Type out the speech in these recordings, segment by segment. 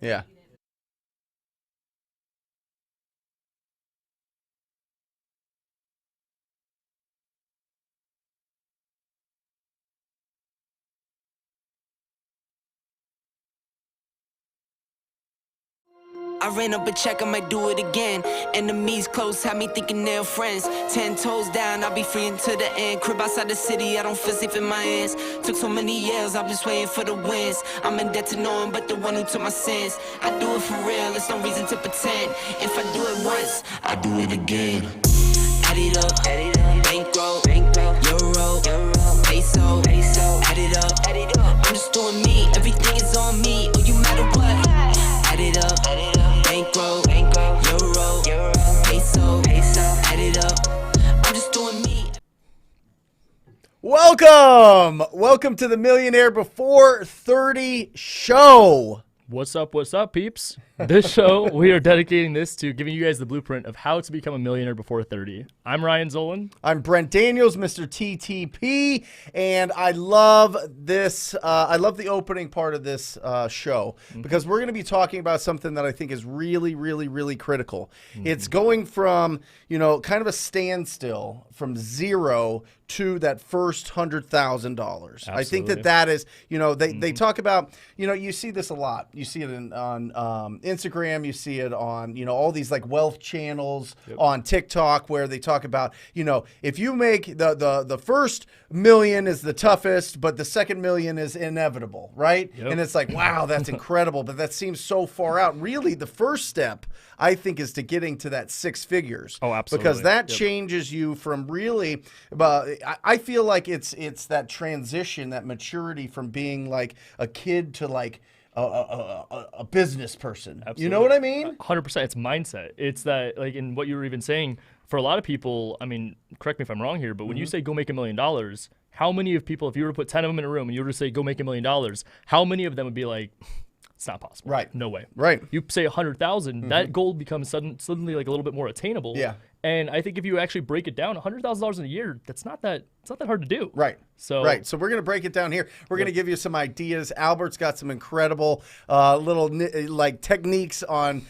Yeah. I ran up a check, I might do it again. Enemies close, had me thinking they're friends. 10 toes down, I'll be free until the end. Crib outside the city, I don't feel safe in my hands. Took so many years, I'm just waiting for the wins. I'm in debt to no one but the one who took my sins. I do it for real, there's no reason to pretend. If I do it once, I do it again. Add it up, bankroll, euro, peso, add it up. I'm just doing me, everything is on me. Oh, you matter what? Add it up, bankroll, euro, peso, add it up. I'm just doing me. Welcome to the Millionaire Before 30 show. What's up, peeps? This show, we are dedicating this to giving you guys the blueprint of how to become a millionaire before 30. I'm Ryan Zolin. I'm Brent Daniels, Mr. TTP, and I love this. I love the opening part of this show because we're going to be talking about something that I think is really, really, really critical. It's going from, kind of a standstill from zero to that first $100,000. I think that is, they talk about, you see this a lot. You see it on Instagram. You see it on, all these like wealth channels on TikTok where they talk about, if you make the first million is the toughest, but the second million is inevitable, right? And it's like, wow, that's incredible. But that seems so far out. Really, the first step, I think, is to getting to that six figures. Oh, absolutely. Because that changes you from really, I feel like it's that transition, that maturity from being like a kid to like a business person. Absolutely. You know what I mean? 100%. It's mindset. It's that, like, in what you were even saying, for a lot of people, I mean, correct me if I'm wrong here, but when you say go make $1 million, how many of people, if you were to put 10 of them in a room and you were to say go make $1 million, how many of them would be like, it's not possible. Right. No way. Right. You say 100,000, that goal becomes suddenly like a little bit more attainable. Yeah. And I think if you actually break it down, $100,000 in a year, it's not that hard to do. Right. So we're going to break it down here. We're going to give you some ideas. Albert's got some incredible little like techniques on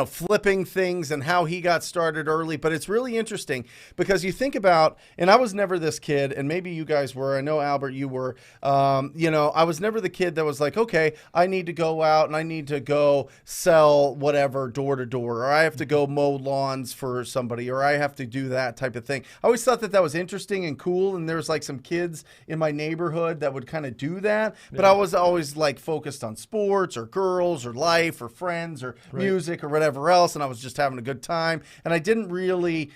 flipping things and how he got started early. But it's really interesting because you think about, and I was never this kid, and maybe you guys were. I know, Albert, you were. I was never the kid that was like, okay, I need to go out and I need to go sell whatever door to door, or I have to go mow lawns for somebody, or I have to do that type of thing. I always thought that was interesting and cool, and there's like some kids in my neighborhood that would kind of do that, but I was always like focused on sports or girls or life or friends or music or whatever else, and I was just having a good time, and I didn't really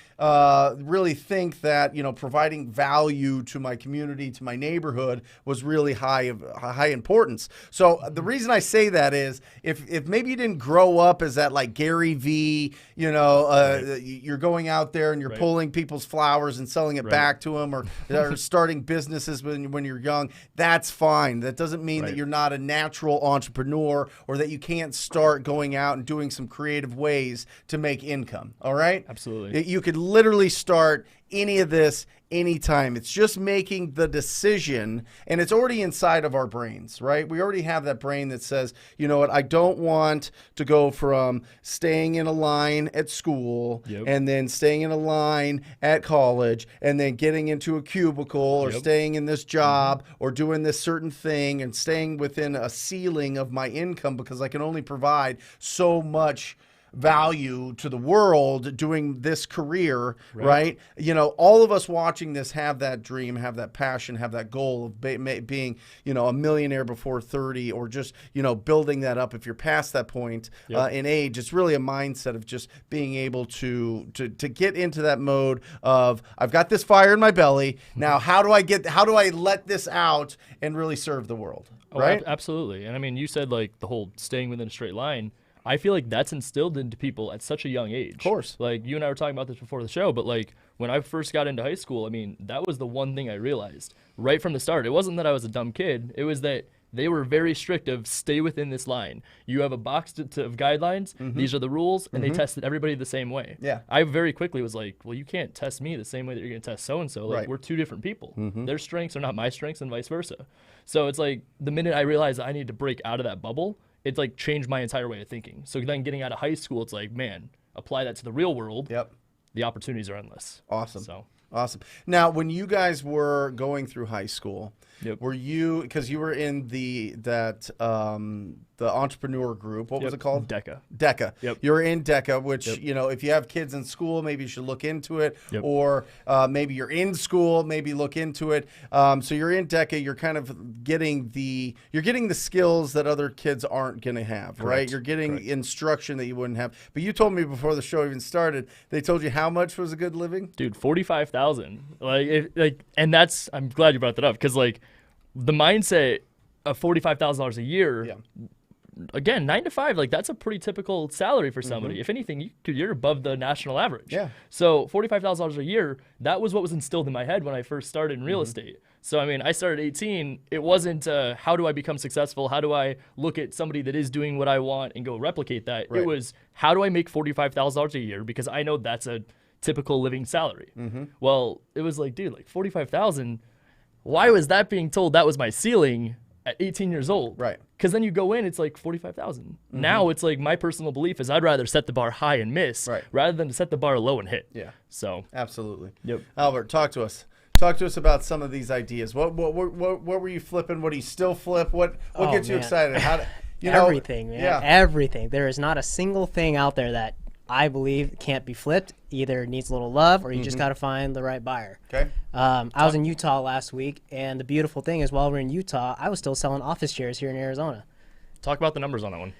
think that providing value to my community, to my neighborhood, was really high importance. So the reason I say that is if maybe you didn't grow up as that like Gary V, you're going out there and you're pulling people's flowers and selling it back to them, or starting businesses when you're young, that's fine. That doesn't mean that you're not a natural entrepreneur or that you can't start going out and doing some creative ways to make income. All right? Absolutely. You could literally start any of this anytime. It's just making the decision, and it's already inside of our brains, right? We already have that brain that says, you know what, I don't want to go from staying in a line at school and then staying in a line at college and then getting into a cubicle or staying in this job or doing this certain thing and staying within a ceiling of my income because I can only provide so much value to the world doing this career, right? All of us watching this have that dream, have that passion, have that goal of being, a millionaire before 30, or just, building that up. If you're past that point in age, it's really a mindset of just being able to get into that mode of, I've got this fire in my belly. Now, how do I let this out and really serve the world? Right? Absolutely. And I mean, you said like the whole staying within a straight line. I feel like that's instilled into people at such a young age. Of course. Like, you and I were talking about this before the show, but like when I first got into high school, I mean, that was the one thing I realized right from the start. It wasn't that I was a dumb kid. It was that they were very strict of stay within this line. You have a box of guidelines. These are the rules, and they tested everybody the same way. Yeah. I very quickly was like, well, you can't test me the same way that you're going to test so-and-so. Like, Right. we're two different people. Their strengths are not my strengths and vice versa. So it's like the minute I realized I need to break out of that bubble, it's like changed my entire way of thinking. So then getting out of high school, it's like, man, apply that to the real world. Yep. The opportunities are endless. Awesome. So. Awesome. Now, when you guys were going through high school, were you, because you were in the entrepreneur group, what was it called? DECA. DECA. Yep. You're in DECA, which, you know, if you have kids in school, maybe you should look into it. Yep. Or maybe you're in school, maybe look into it. So you're in DECA, you're kind of getting the skills that other kids aren't going to have, right? You're getting instruction that you wouldn't have. But you told me before the show even started, they told you how much was a good living? Dude, 45,000. And that's, I'm glad you brought that up, because like the mindset of $45,000 a year, again, 9 to 5, like that's a pretty typical salary for somebody. If anything, you're above the national average. Yeah. So $45,000 a year, that was what was instilled in my head when I first started in real estate. So, I mean, I started at 18. It wasn't how do I become successful? How do I look at somebody that is doing what I want and go replicate that? Right. It was how do I make $45,000 a year? Because I know that's a typical living salary. Well, it was like, dude, like 45,000. Why was that being told that was my ceiling at 18 years old? Right. Because then you go in, it's like 45,000. Now it's like my personal belief is I'd rather set the bar high and miss rather than to set the bar low and hit. Yeah. So Absolutely. Yep. Albert, talk to us. Talk to us about some of these ideas. What were you flipping? What do you still flip? What gets you excited? How do, everything, man. Everything. There is not a single thing out there that I believe can't be flipped. Either needs a little love or you just got to find the right buyer. Okay. I was in Utah last week, and the beautiful thing is while we're in Utah, I was still selling office chairs here in Arizona. talk about the numbers on that one.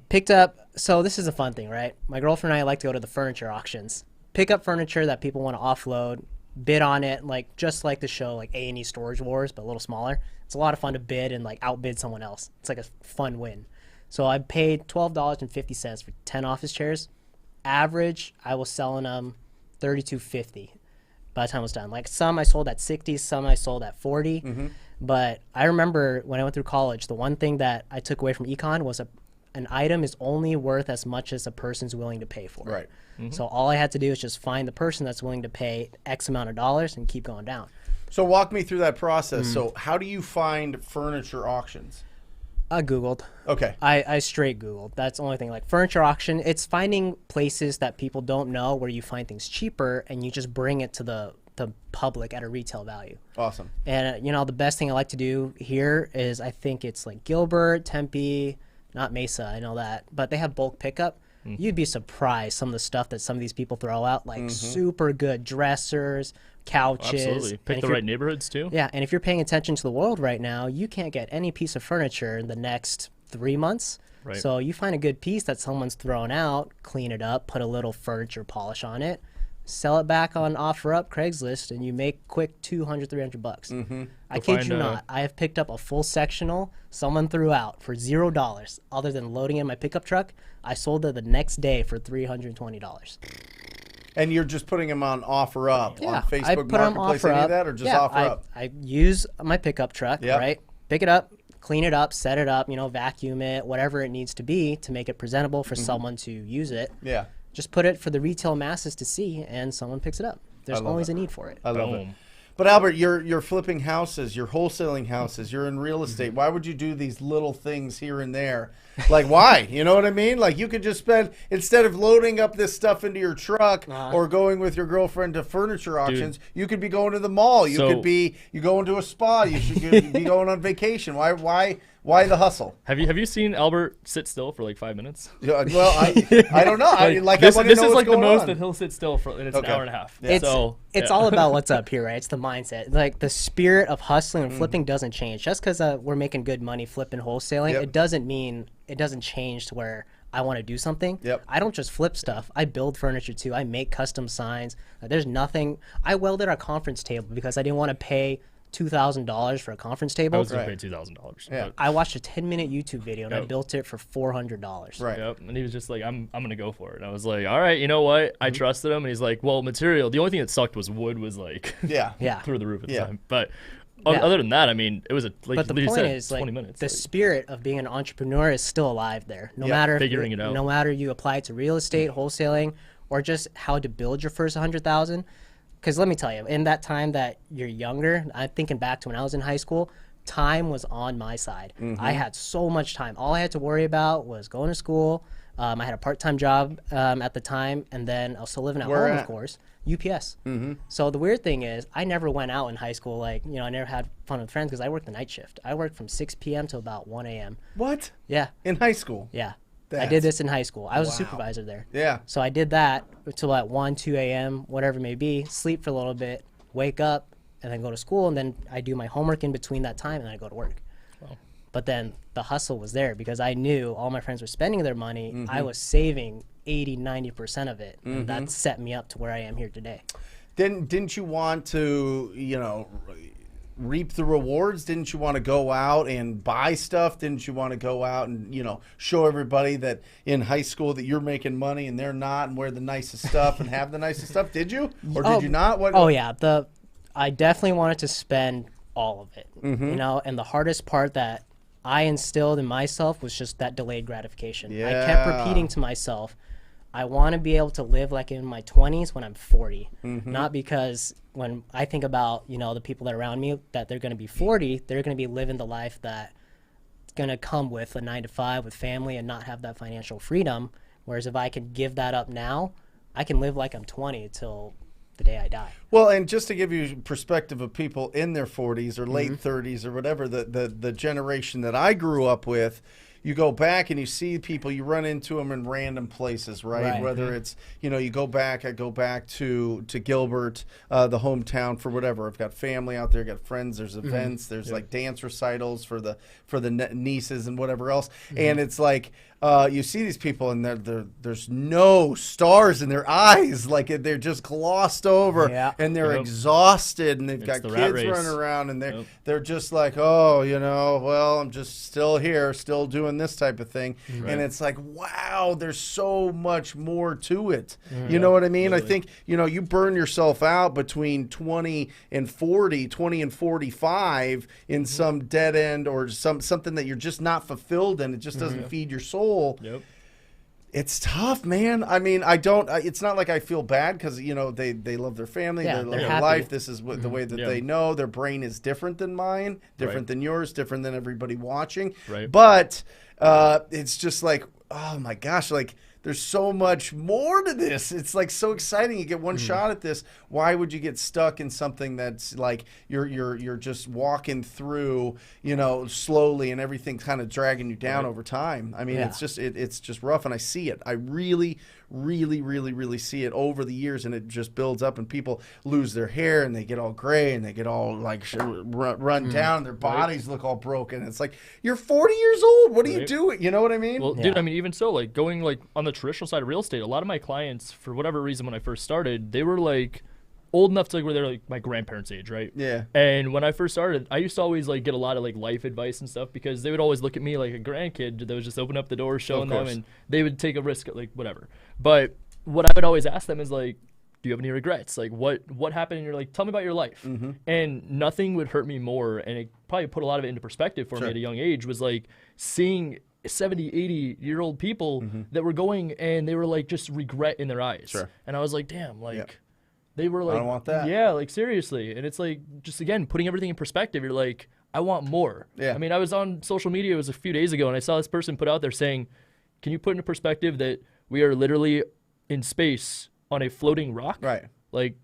Picked up, so this is a fun thing, right? My girlfriend and I like to go to the furniture auctions. Pick up furniture that people want to offload, bid on it, like just like the show, like A&E Storage Wars, but a little smaller. It's a lot of fun to bid and like outbid someone else. It's like a fun win. So I paid $12.50 for 10 office chairs. Average, I was selling them $32.50 by the time I was done. Like some I sold at 60, some I sold at 40. Mm-hmm. But I remember when I went through college, the one thing that I took away from econ was an item is only worth as much as a person's willing to pay for it. Right. Mm-hmm. So all I had to do is just find the person that's willing to pay X amount of dollars and keep going down. So walk me through that process. So how do you find furniture auctions? I Googled. Okay. I straight Googled. That's the only thing. Like furniture auction, it's finding places that people don't know where you find things cheaper and you just bring it to the public at a retail value. Awesome. And, you know, the best thing I like to do here is I think it's like Gilbert, Tempe, not Mesa, I know that, but they have bulk pickup. You'd be surprised some of the stuff that some of these people throw out, like super good dressers, couches. Absolutely. Pick the right neighborhoods too. Yeah, and if you're paying attention to the world right now, you can't get any piece of furniture in the next 3 months. Right. So you find a good piece that someone's thrown out, clean it up, put a little furniture polish on it, sell it back on OfferUp, Craigslist, and you make quick $200, $300. I kid you not. I have picked up a full sectional someone threw out for $0 other than loading in my pickup truck. I sold it the next day for $320. And you're just putting them on OfferUp Yeah, on Facebook I put 'em Marketplace, any of that, or just OfferUp? I use my pickup truck, Yep. right? Pick it up, clean it up, set it up, you know, vacuum it, whatever it needs to be to make it presentable for someone to use it. Yeah. Just put it for the retail masses to see, and someone picks it up. There's always a need for it. I love it. Boom. But Albert, you're flipping houses, you're wholesaling houses, you're in real estate. Why would you do these little things here and there? Like, why? You know what I mean? Like, you could just spend, instead of loading up this stuff into your truck or going with your girlfriend to furniture auctions, you could be going to the mall. You could be going to a spa. You should be going on vacation. Why the hustle? Have you seen Albert sit still for like 5 minutes? Yeah, well, I don't know. This I is know what's like the going most on. that he'll sit still for, and it's an hour and a half. Yeah. It's all about what's up here, right? It's the mindset. Like the spirit of hustling and flipping doesn't change. Just because we're making good money flipping wholesaling, it doesn't mean it doesn't change to where I want to do something. Yep. I don't just flip stuff. I build furniture too. I make custom signs. There's nothing. I welded our conference table because I didn't want to pay $2,000 for a conference table. I was going to pay $2,000. Yeah. I watched a 10-minute YouTube video and I built it for $400. Right. Yep. And he was just like, I'm going to go for it. And I was like, all right, you know what? I trusted him. And he's like, well, material. The only thing that sucked was wood was like Yeah. Yeah. through the roof at the Yeah. time. But Other than that, I mean, it was but the point is, 20 like, minutes. the spirit of being an entrepreneur is still alive there. No Yeah, matter figuring it out. No matter you apply it to real estate, wholesaling, or just how to build your first 100,000. Because let me tell you, in that time that you're younger, I'm thinking back to when I was in high school. Time was on my side. I had so much time. All I had to worry about was going to school. I had a part-time job at the time, and then I was still living at home, of course. UPS. So the weird thing is, I never went out in high school. Like, I never had fun with friends because I worked the night shift. I worked from 6 p.m. to about 1 a.m. What? Yeah. In high school? Yeah. I did this in high school. I was a supervisor there. Yeah. So I did that until at 1, 2 a.m., whatever it may be, sleep for a little bit, wake up, and then go to school, and then I do my homework in between that time, and then I go to work. Wow. But then the hustle was there because I knew all my friends were spending their money. I was saving 80, 90% of it, and that set me up to where I am here today. Didn't you want to, reap the rewards? Didn't you want to go out and buy stuff? Didn't you want to go out and, show everybody that in high school that you're making money and they're not, and wear the nicest stuff and have the nicest stuff? Did you? Or did you not? What? Oh, yeah. I definitely wanted to spend all of it, and the hardest part that I instilled in myself was just that delayed gratification. Yeah. I kept repeating to myself, I want to be able to live like in my 20s when I'm 40. Not because when I think about, the people that are around me, that they're going to be 40, they're going to be living the life that's going to come with a 9-to-5 with family and not have that financial freedom. Whereas if I can give that up now, I can live like I'm 20 till the day I die. Well, and just to give you perspective of people in their 40s or late 30s or whatever, the generation that I grew up with, you go back and you see people, you run into them in random places, right? Whether it's, I go back to Gilbert, the hometown for whatever. I've got family out there, got friends, there's events, there's like dance recitals for the nieces and whatever else. And it's like, you see these people and there's no stars in their eyes. Like they're just glossed over and they're exhausted and they've got the rat kids race. running around and they're just like, oh, well, I'm just still here, still doing this type of thing. And it's like, wow, there's so much more to it. You know what I mean? Really. I think, you burn yourself out between 20 and 40, 20 and 45 in some dead end or something that you're just not fulfilled in. It just doesn't feed your soul. It's tough, man. I mean, it's not like I feel bad because, they love their family, they love their life. This is the way that they know. Their brain is different than mine, different than yours, different than everybody watching. Right. But it's just like, oh my gosh, like there's so much more to this. It's like so exciting. You get one shot at this. Why would you get stuck in something that's like you're just walking through, slowly and everything kind of dragging you down over time? I mean, it's just rough, and I see it. I really see it over the years, and it just builds up, and people lose their hair and they get all gray and they get all like run down. Their bodies look all broken. It's like, you're 40 years old. What are you doing? You know what I mean? Well, dude, I mean, even so, like going like on the traditional side of real estate, a lot of my clients, for whatever reason, when I first started, they were like old enough to like where they're like my grandparents' age, right? Yeah. And when I first started, I used to always like get a lot of like life advice and stuff because they would always look at me like a grandkid that was just open up the door, showing them, and they would take a risk, like whatever. But what I would always ask them is like, do you have any regrets? Like what happened? And you're like, tell me about your life. And nothing would hurt me more, and it probably put a lot of it into perspective for me at a young age, was like seeing 70, 80-year-old people that were going and they were like just regret in their eyes. And I was like, damn, like they were like, I don't want that. Yeah, like seriously. And it's like, just again, putting everything in perspective, you're like, I want more. I mean, I was on social media, it was a few days ago, and I saw this person put out there saying, can you put into perspective that we are literally in space on a floating rock? Like,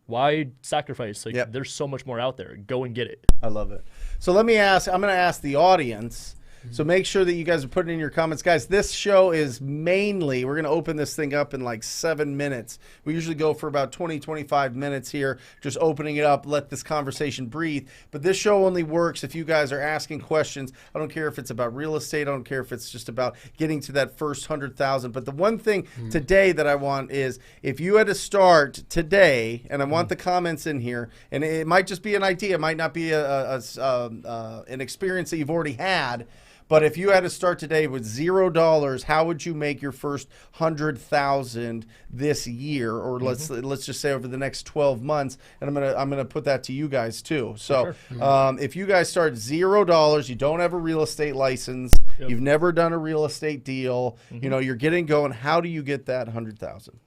why sacrifice? Like, there's so much more out there. Go and get it. I love it. So I'm going to ask the audience. So make sure that you guys are putting in your comments. Guys, this show is mainly, we're going to open this thing up in like 7 minutes. We usually go for about 20, 25 minutes here, just opening it up, let this conversation breathe. But this show only works if you guys are asking questions. I don't care if it's about real estate. I don't care if it's just about getting to that first 100,000. But the one thing today that I want is, if you had to start today, and I want the comments in here, and it might just be an idea, it might not be an experience that you've already had, But if you had to start today with $0, how would you make your first 100,000 this year, or let's just say over the next 12 months? And I'm gonna put that to you guys too. So if you guys start $0, you don't have a real estate license, you've never done a real estate deal, you know, you're getting going. How do you get that 100,000?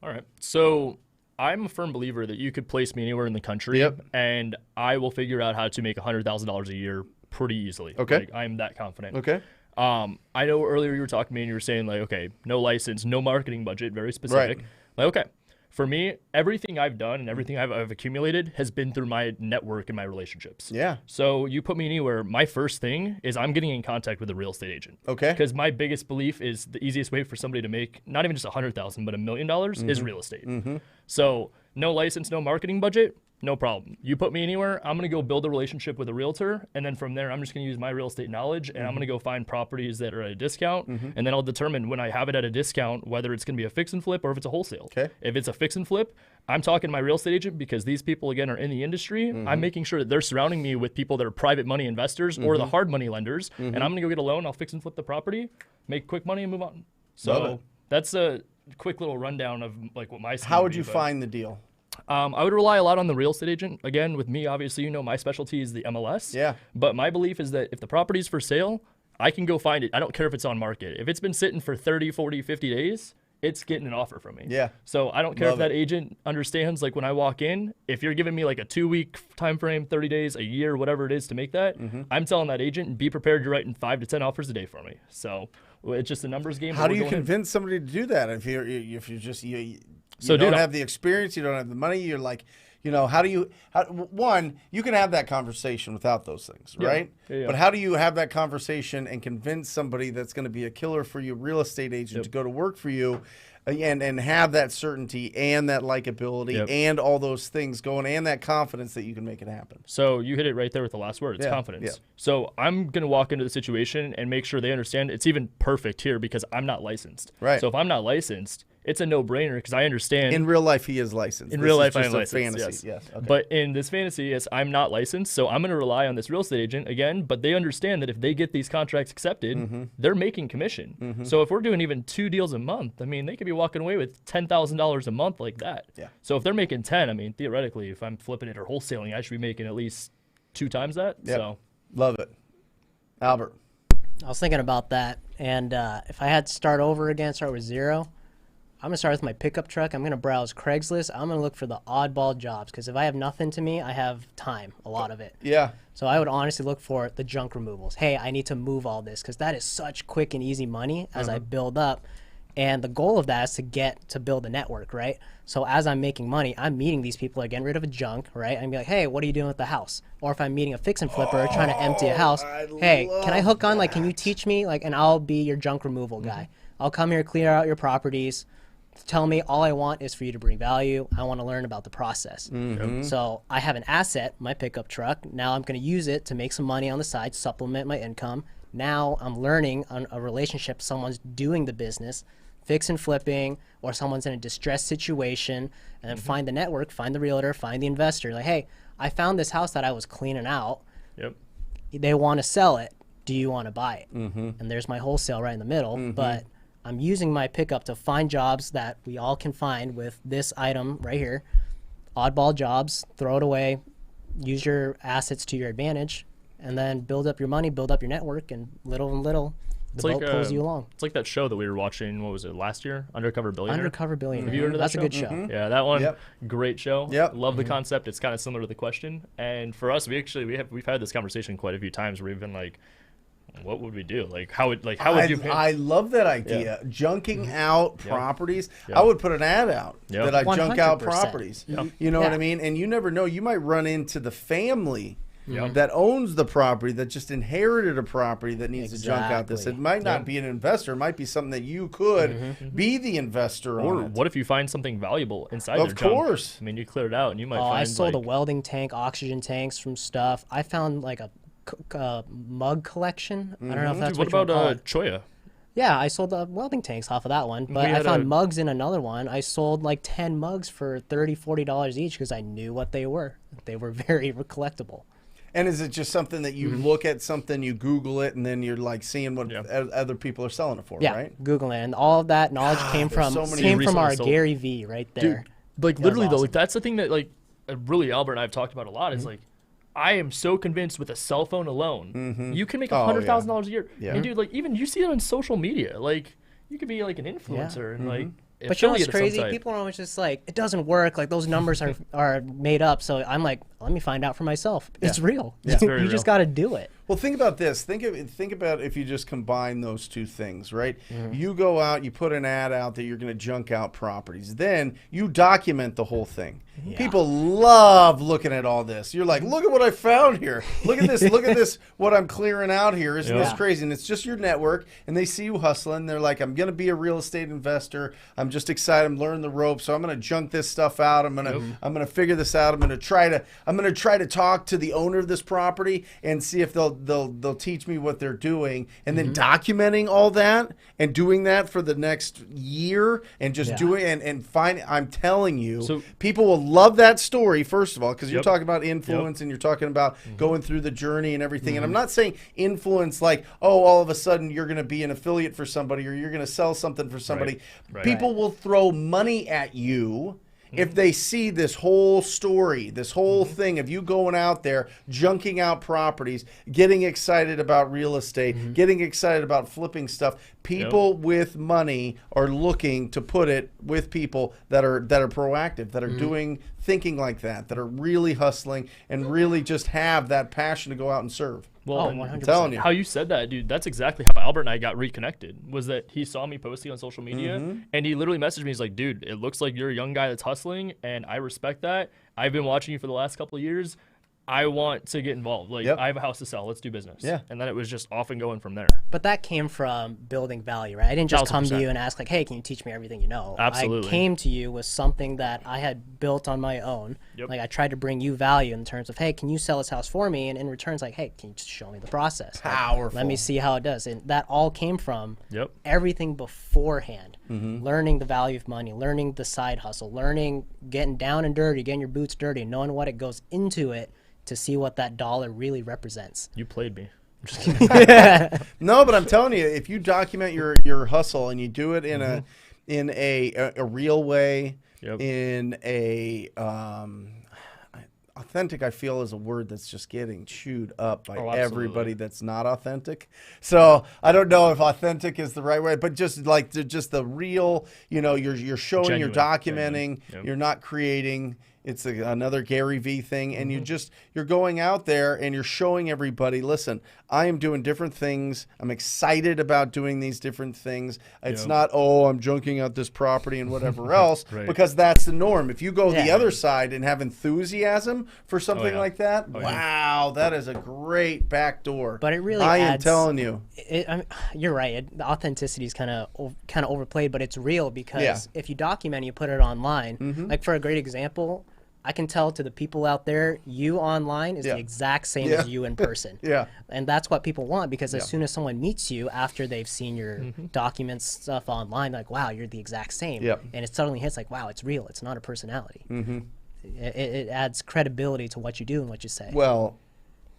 All right. So I'm a firm believer that you could place me anywhere in the country, and I will figure out how to make $100,000 a year pretty easily. Okay. Like, I'm that confident. Okay. I know earlier you were talking to me and you were saying like, okay, no license, no marketing budget, very specific. Right. Like, okay. For me, everything I've done and everything I've accumulated has been through my network and my relationships. Yeah. So you put me anywhere, my first thing is I'm getting in contact with a real estate agent. Okay. Because my biggest belief is the easiest way for somebody to make not even just $100,000, but $1 million is real estate. So no license, no marketing budget, no problem. You put me anywhere, I'm going to go build a relationship with a realtor. And then from there, I'm just going to use my real estate knowledge and I'm going to go find properties that are at a discount. And then I'll determine when I have it at a discount, whether it's going to be a fix and flip or if it's a wholesale. Okay. If it's a fix and flip, I'm talking to my real estate agent because these people, again, are in the industry. I'm making sure that they're surrounding me with people that are private money investors or the hard money lenders. And I'm going to go get a loan. I'll fix and flip the property, make quick money and move on. So that's a quick little rundown of like what my How would you find the deal? I would rely a lot on the real estate agent. Again, with me, obviously, you know, my specialty is the MLS. Yeah. But my belief is that if the property's for sale, I can go find it. I don't care if it's on market. If it's been sitting for 30, 40, 50 days, it's getting an offer from me. Yeah. So I don't care if that agent understands, like when I walk in, if you're giving me like a 2-week time frame, 30 days, a year, whatever it is to make that, I'm telling that agent, be prepared to write 5 to 10 offers a day for me. So it's just a numbers game. How do you convince somebody to do that if you don't have the experience, you don't have the money, you're like, you know, one, you can have that conversation without those things, right? Yeah. But how do you have that conversation and convince somebody that's going to be a killer for you, real estate agent, to go to work for you and have that certainty and that likability and all those things going and that confidence that you can make it happen? So you hit it right there with the last word. It's confidence. Yeah. So I'm going to walk into the situation and make sure they understand it's even perfect here because I'm not licensed. Right. So if I'm not licensed, it's a no-brainer because I understand. In real life, he is licensed. In real life, I'm licensed. licensed. Yes. Okay. But in this fantasy, yes, I'm not licensed, so I'm going to rely on this real estate agent again. But they understand that if they get these contracts accepted, they're making commission. So if we're doing even 2 deals a month, I mean, they could be walking away with $10,000 a month like that. Yeah. So if they're making 10, I mean, theoretically, if I'm flipping it or wholesaling, I should be making at least 2 times that. Yep. So love it, Albert. I was thinking about that, and if I had to start over again, start with 0, I'm going to start with my pickup truck. I'm going to browse Craigslist. I'm going to look for the oddball jobs because if I have nothing to me, I have time, a lot of it. Yeah. So I would honestly look for the junk removals. Hey, I need to move all this because that is such quick and easy money as I build up. And the goal of that is to build a network, right? So as I'm making money, I'm meeting these people that are getting rid of a junk, right? I'm be like, hey, what are you doing with the house? Or if I'm meeting a fix and flipper trying to empty a house, hey, can I hook on? Like, can you teach me? Like, and I'll be your junk removal guy. I'll come here, clear out your properties. Tell me all I want is for you to bring value. I want to learn about the process. So I have an asset, my pickup truck. Now I'm going to use it to make some money on the side, supplement my income. Now I'm learning on a relationship. Someone's doing the business, fix and flipping, or someone's in a distressed situation, and then find the network, find the realtor, find the investor. Like, hey, I found this house that I was cleaning out. Yep. They want to sell it. Do you want to buy it? And there's my wholesale right in the middle. But I'm using my pickup to find jobs that we all can find with this item right here. Oddball jobs, throw it away, use your assets to your advantage, and then build up your money, build up your network, and little, the boat pulls you along. It's like that show that we were watching, what was it, last year? Undercover Billionaire? Undercover Billionaire. Have you heard of that That's show? a good show. Yeah, that one, great show. Yep. Love the concept. It's kind of similar to the question. And for us, we've had this conversation quite a few times where we've been like, what would we do? Like, how would you pay? I love that idea. Junking out properties. I would put an ad out that I junk out 100%. properties. You know what I mean? And you never know. You might run into the family that owns the property that just inherited a property that needs to junk out this. It might not be an investor. It might be something that you could be the investor or on it. what if you find something valuable inside Of their course. junk? I mean, you clear it out and you might find I sold a like, welding tank, oxygen tanks from stuff. I found like a mug collection. I don't know if that's what what you about call it. Choya? Yeah, I sold the welding tanks off of that one, but I found mugs in another one. I sold like 10 mugs for $30, $40 each because I knew what they were. They were very collectible. And is it just something that you look at something, you Google it, and then you're like seeing what other people are selling it for, right? Googling it. And all of that knowledge came from so many came from our resources. Gary V right there. Dude, like literally though, awesome. like that's the thing that like really Albert and I have talked about a lot is like I am so convinced with a cell phone alone, you can make $100,000 a year. Yeah. And dude, like even you see it on social media, like you could be like an influencer and like. But you know what's affiliate of some crazy? type. People are always just like, it doesn't work. Like those numbers are made up. So I'm like, let me find out for myself. It's real. It's very you real. just got to do it. Well, think about this. Think about if you just combine those two things, right? You go out, you put an ad out that you're going to junk out properties. Then you document the whole thing. People love looking at all this. You're like, look at what I found here. Look at this. Look at this. What I'm clearing out here. Isn't this crazy? And it's just your network. And they see you hustling. They're like, I'm going to be a real estate investor. I'm just excited. I'm learning the ropes. So I'm going to junk this stuff out. I'm going to figure this out. I'm going to try to talk to the owner of this property and see if they'll teach me what they're doing, and then documenting all that and doing that for the next year and just doing and find. I'm telling you, people will love that story first of all because you're talking about influence and you're talking about going through the journey and everything. And I'm not saying influence like all of a sudden you're going to be an affiliate for somebody or you're going to sell something for somebody. Right. People will throw money at you. If they see this whole story, this whole thing of you going out there, junking out properties, getting excited about real estate, getting excited about flipping stuff, people with money are looking to put it with people that are proactive, that are thinking like that are really hustling and really just have that passion to go out and serve. Well, 100%. I'm telling you. How you said that, dude, that's exactly how Albert and I got reconnected, was that he saw me posting on social media, and he literally messaged me. He's like, dude, it looks like you're a young guy that's hustling, and I respect that. I've been watching you for the last couple of years. I want to get involved. Like, I have a house to sell. Let's do business. Yeah. And then it was just off and going from there. But that came from building value, right? I didn't just come to you and ask like, hey, can you teach me everything you know? Absolutely. I came to you with something that I had built on my own. Like I tried to bring you value in terms of, hey, can you sell this house for me? And in return, it's like, hey, can you just show me the process? Powerful. Let me see how it does. And that all came from Yep. everything beforehand. Learning the value of money, learning the side hustle, learning getting down and dirty, getting your boots dirty, knowing what it goes into it to see what that dollar really represents. You played me. I'm just kidding. No, but I'm telling you, if you document your hustle and you do it in a real way, in a authentic, I feel is a word that's just getting chewed up by everybody that's not authentic. So I don't know if authentic is the right way, but just like just the real, you're showing, Genuine, you're documenting, genuine. you're not creating. It's another Gary V thing, and you're going out there and you're showing everybody, listen, I am doing different things. I'm excited about doing these different things. It's not, I'm junking out this property and whatever else, because that's the norm. If you go the other side and have enthusiasm for something like that, wow, that is a great back door. But it really I am adds, telling you. You're right. The authenticity is kind of overplayed, but it's real because if you document, you put it online. Like for a great example, I can tell to the people out there, you online is the exact same as you in person. And that's what people want, because as soon as someone meets you after they've seen your documents, stuff online, like, wow, you're the exact same. And it suddenly hits like, wow, it's real. It's not a personality. It adds credibility to what you do and what you say. Well,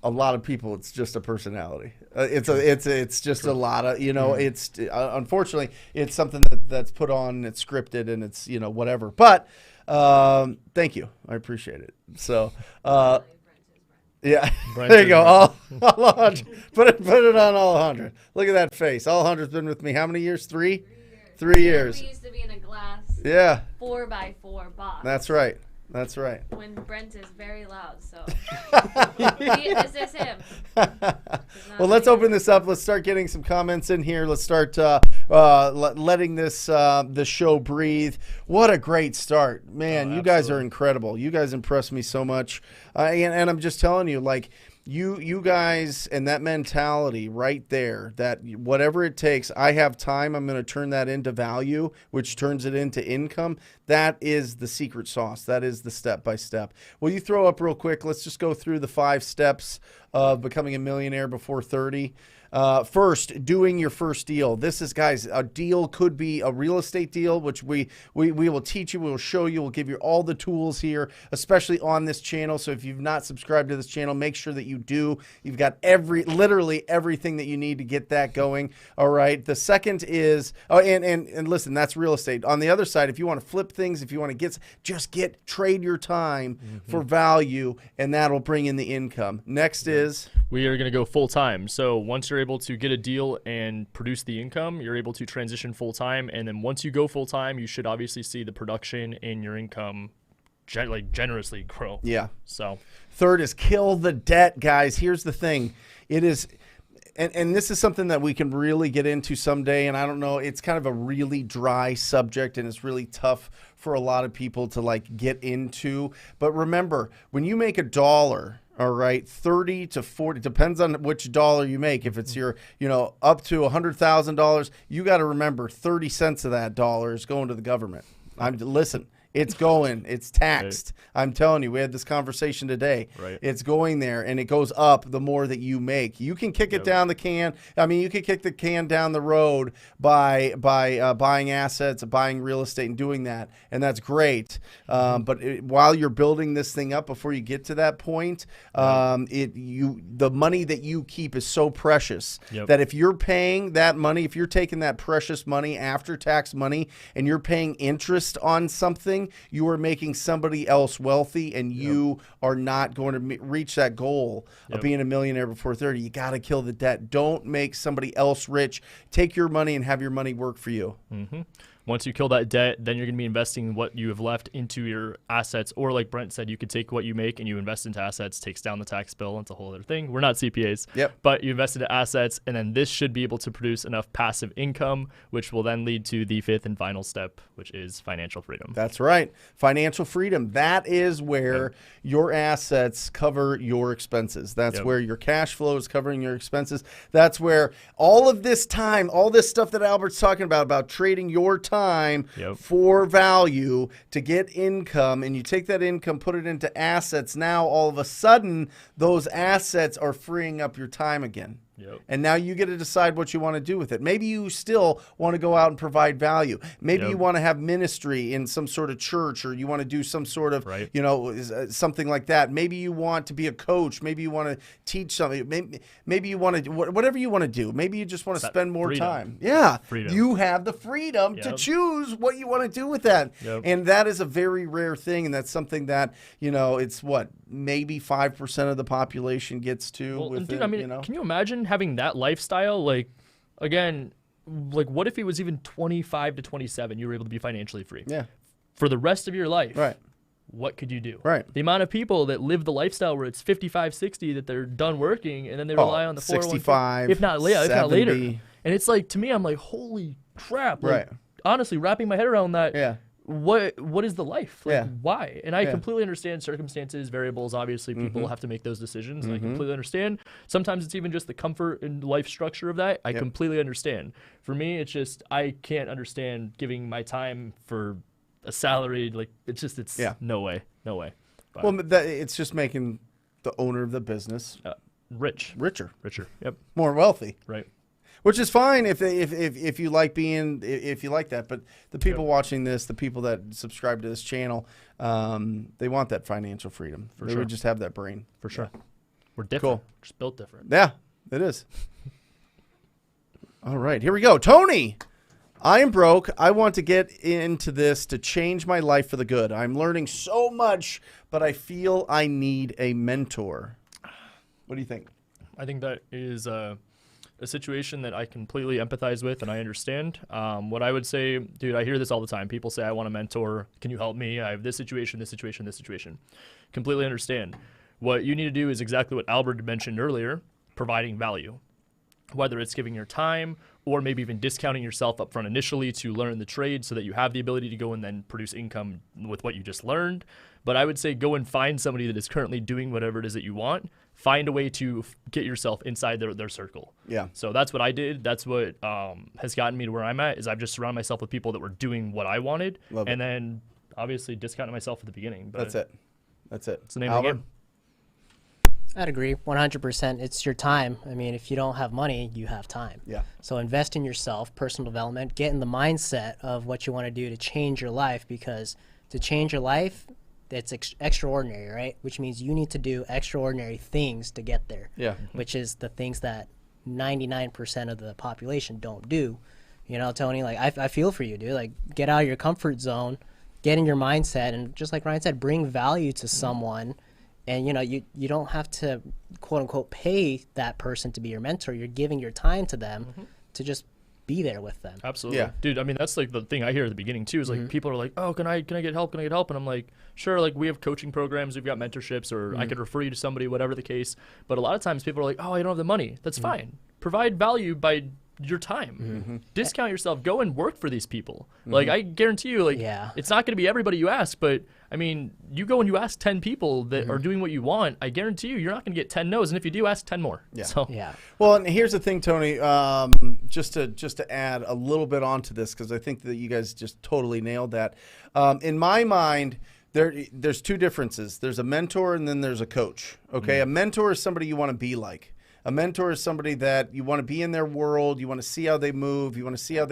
a lot of people, it's just a personality. It's just a lot of, it's unfortunately, it's something that's put on, it's scripted, and it's, whatever. But thank you. I appreciate it. So, yeah, Brent there you go. Im. All 100. Put it on all 100. Look at that face. All 100's been with me. How many years? 3? 3 years. We used to be in a glass 4x4 box. That's right. That's right. When Brent is very loud, so this is him. Well, let's open this up. Let's start getting some comments in here. Let's start letting this show breathe. What a great start, man! You guys are incredible. You guys impress me so much, and I'm just telling you, like. You guys and that mentality right there, that whatever it takes, I have time, I'm going to turn that into value, which turns it into income. That is the secret sauce. That is the step by step. Will you throw up real quick? Let's just go through the 5 steps of becoming a millionaire before 30. First, doing your first deal. This is, guys, a deal could be a real estate deal, which we will teach you, we will show you, we'll give you all the tools here, especially on this channel. So if you've not subscribed to this channel, make sure that you do. You've got literally everything that you need to get that going. All right. The second is, and listen, that's real estate. On the other side, if you want to flip things, if you want to trade your time for value, and that'll bring in the income. Next is, we are going to go full time. So once you're able to get a deal and produce the income, you're able to transition full time. And then once you go full time, you should obviously see the production in your income generously grow. Yeah. So third is kill the debt, guys. Here's the thing. It is, and this is something that we can really get into someday. And I don't know, it's kind of a really dry subject, and it's really tough for a lot of people to like get into. But remember, when you make $1, all right, 30 to 40, depends on which dollar you make. If it's your, up to $100,000, you got to remember 30 cents of that dollar is going to the government. Listen, it's going, it's taxed. Right. I'm telling you, we had this conversation today. Right. It's going there, and it goes up the more that you make. You can kick it down the can. I mean, you can kick the can down the road by buying assets, buying real estate, and doing that, and that's great. But while you're building this thing up, before you get to that point, the money that you keep is so precious that if you're paying that money, if you're taking that precious money, after tax money, and you're paying interest on something, you are making somebody else wealthy, and you are not going to reach that goal of being a millionaire before 30. You got to kill the debt. Don't make somebody else rich. Take your money and have your money work for you. Once you kill that debt, then you're going to be investing what you have left into your assets. Or like Brent said, you could take what you make and you invest into assets, takes down the tax bill. It's a whole other thing. We're not CPAs. But you invest into assets, and then this should be able to produce enough passive income, which will then lead to the fifth and final step, which is financial freedom. That's right. Financial freedom. That is where your assets cover your expenses. That's where your cash flow is covering your expenses. That's where all of this time, all this stuff that Albert's talking about trading your time for value to get income, and you take that income, put it into assets. Now all of a sudden those assets are freeing up your time again. And now you get to decide what you want to do with it. Maybe you still want to go out and provide value. Maybe you want to have ministry in some sort of church, or you want to do some sort of, something like that. Maybe you want to be a coach. Maybe you want to teach something. Maybe you want to, whatever you want to do. Maybe you just want to spend more time. You have the freedom to choose what you want to do with that. And that is a very rare thing. And that's something that, it's maybe 5% of the population gets to. Well, dude, I mean, can you imagine having that lifestyle? Like, again, what if it was even 25 to 27, you were able to be financially free? For the rest of your life. What could you do? The amount of people that live the lifestyle where it's 55, 60 that they're done working, and then they rely on the 65, if not later. And it's like, to me, I'm like, holy crap. Like, honestly, wrapping my head around that. What is the life? Why? And I completely understand circumstances, variables. Obviously, people have to make those decisions, and I completely understand. Sometimes it's even just the comfort and life structure of that. I completely understand. For me, it's just I can't understand giving my time for a salary. Like, it's no way. But, well, it's just making the owner of the business richer. More wealthy. Which is fine if you like if you like that. But the people watching this, the people that subscribe to this channel, they want that financial freedom. They would just have that brain. For sure. We're different. We're just built different. Yeah, it is. All right, here we go. Tony, I am broke. I want to get into this to change my life for the good. I'm learning so much, but I feel I need a mentor. What do you think? I think that is a situation that I completely empathize with and I understand. What I would say, dude, I hear this all the time. People say, I want a mentor. Can you help me? I have this situation, this situation, this situation. Completely understand. What you need to do is exactly what Albert mentioned earlier, providing value. Whether it's giving your time or maybe even discounting yourself up front initially to learn the trade so that you have the ability to go and then produce income with what you just learned. But I would say go and find somebody that is currently doing whatever it is that you want. Find a way to get yourself inside their circle. So that's what I did. That's what has gotten me to where I'm at, is I've just surrounded myself with people that were doing what I wanted. And then obviously discounted myself at the beginning. But that's it. It's the name of the game. I'd agree 100%. It's your time. I mean, if you don't have money, you have time. Yeah. So invest in yourself, personal development, get in the mindset of what you want to do to change your life, because to change your life, it's extraordinary, right? Which means you need to do extraordinary things to get there. Yeah. Which is the things that 99% of the population don't do. You know, Tony, like I feel for you, dude. Like, get out of your comfort zone, get in your mindset, and just like Ryan said, bring value to someone. And, you know, you don't have to, quote unquote, pay that person to be your mentor. You're giving your time to them to just be there with them. Absolutely. Yeah. Dude, I mean, that's like the thing I hear at the beginning too, is like people are like, oh, can I get help? Can I get help? And I'm like, sure, like we have coaching programs, we've got mentorships, or I could refer you to somebody, whatever the case. But a lot of times people are like, oh, I don't have the money. That's fine. Provide value by your time. Discount yourself. Go and work for these people. Like, I guarantee you, like, it's not going to be everybody you ask, but I mean, you go and you ask 10 people that are doing what you want, I guarantee you, you're not going to get 10 no's. And if you do, ask 10 more. Yeah. So, Yeah. Well, and here's the thing, Tony, just to add a little bit onto this, because I think that you guys just totally nailed that. In my mind, there's two differences. There's a mentor and then there's a coach. Okay. A mentor is somebody you want to be like. A mentor is somebody that you want to be in their world. You want to see how they move. You want to see how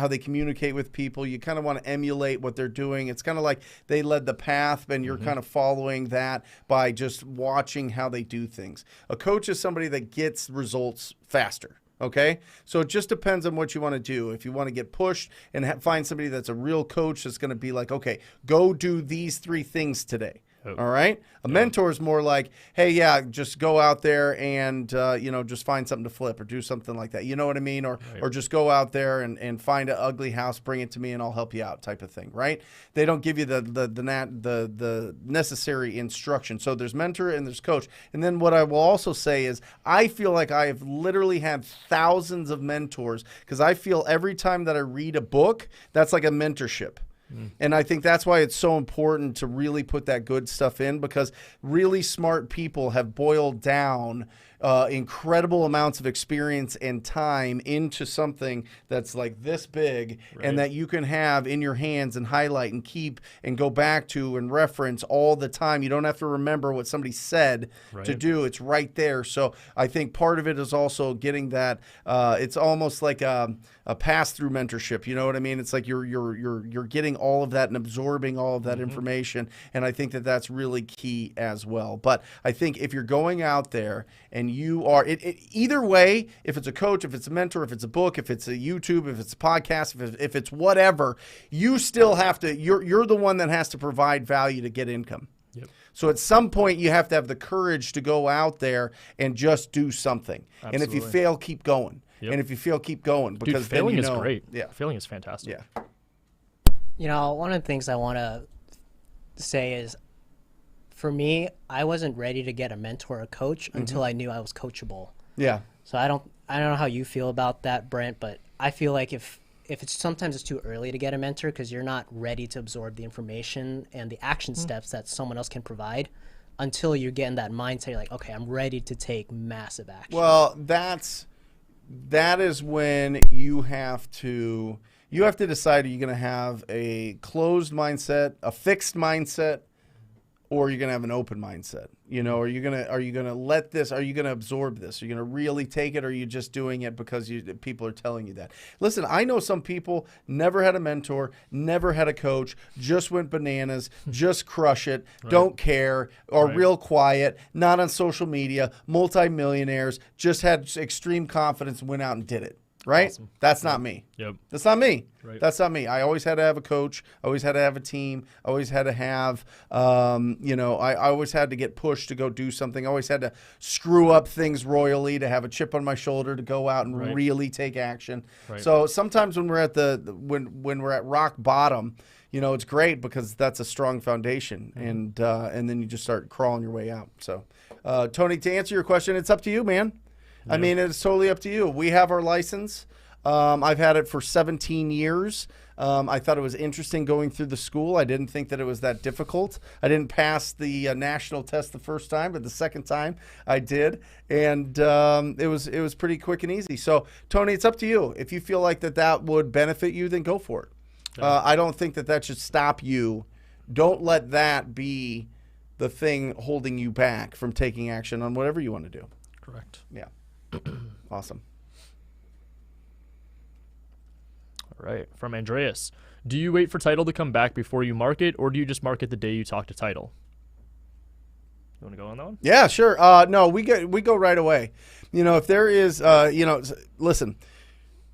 they communicate with people. You kind of want to emulate what they're doing. It's kind of like they led the path, and you're kind of following that by just watching how they do things. A coach is somebody that gets results faster. Okay, so it just depends on what you want to do. If you want to get pushed and find somebody that's a real coach that's going to be like, okay, go do these 3 things today. All right. A mentor is more like, hey, yeah, just go out there and, just find something to flip or do something like that. You know what I mean? Or just go out there and find an ugly house, bring it to me and I'll help you out type of thing. Right. They don't give you the necessary instruction. So there's mentor and there's coach. And then what I will also say is I feel like I have literally had thousands of mentors, because I feel every time that I read a book, that's like a mentorship. And I think that's why it's so important to really put that good stuff in, because really smart people have boiled down incredible amounts of experience and time into something that's like this big, and that you can have in your hands and highlight and keep and go back to and reference all the time. You don't have to remember what somebody said to do. It's right there. So I think part of it is also getting that. It's almost like a pass-through mentorship. You know what I mean? It's like you're getting all of that and absorbing all of that information. And I think that that's really key as well. But I think if you're going out there and you are either way, if it's a coach, if it's a mentor, if it's a book, if it's a YouTube, if it's a podcast, if it's whatever, you still have to, you're the one that has to provide value to get income. Yep. So at some point you have to have the courage to go out there and just do something. Absolutely. And if you fail, keep going. Yep. And if you fail, keep going, because Dude, failing then is great. Yeah. Failing is fantastic. Yeah. You know, one of the things I want to say is, for me, I wasn't ready to get a mentor or coach until I knew I was coachable. Yeah. So I don't know how you feel about that, Brent, but I feel like if sometimes it's too early to get a mentor, because you're not ready to absorb the information and the action steps that someone else can provide until you get in that mindset. You're like, okay, I'm ready to take massive action. Well, that is when you have to decide, are you going to have a closed mindset, a fixed mindset, or you're going to have an open mindset. You know, are you going to let this, are you going to absorb this? Are you going to really take it, or are you just doing it because people are telling you that? Listen, I know some people never had a mentor, never had a coach, just went bananas, just crush it, don't care, are real quiet, not on social media, multimillionaires, just had extreme confidence and went out and did it. Right? Awesome. That's not me. Yep. That's not me. Right. That's not me. I always had to have a coach. I always had to have a team. I always had to have, I always had to get pushed to go do something. I always had to screw up things royally to have a chip on my shoulder to go out and really take action. Right. So sometimes when we're at when we're at rock bottom, you know, it's great because that's a strong foundation, and then you just start crawling your way out. So, Tony, to answer your question, it's up to you, man. Yeah. I mean, it's totally up to you. We have our license. I've had it for 17 years. I thought it was interesting going through the school. I didn't think that it was that difficult. I didn't pass the national test the first time, but the second time I did. And it was pretty quick and easy. So, Tony, it's up to you. If you feel like that would benefit you, then go for it. I don't think that should stop you. Don't let that be the thing holding you back from taking action on whatever you want to do. Correct. Yeah. Awesome. All right. From Andreas. Do you wait for title to come back before you market, or do you just market the day you talk to title? You want to go on that one? Yeah, sure. No, we go right away. If there is, listen,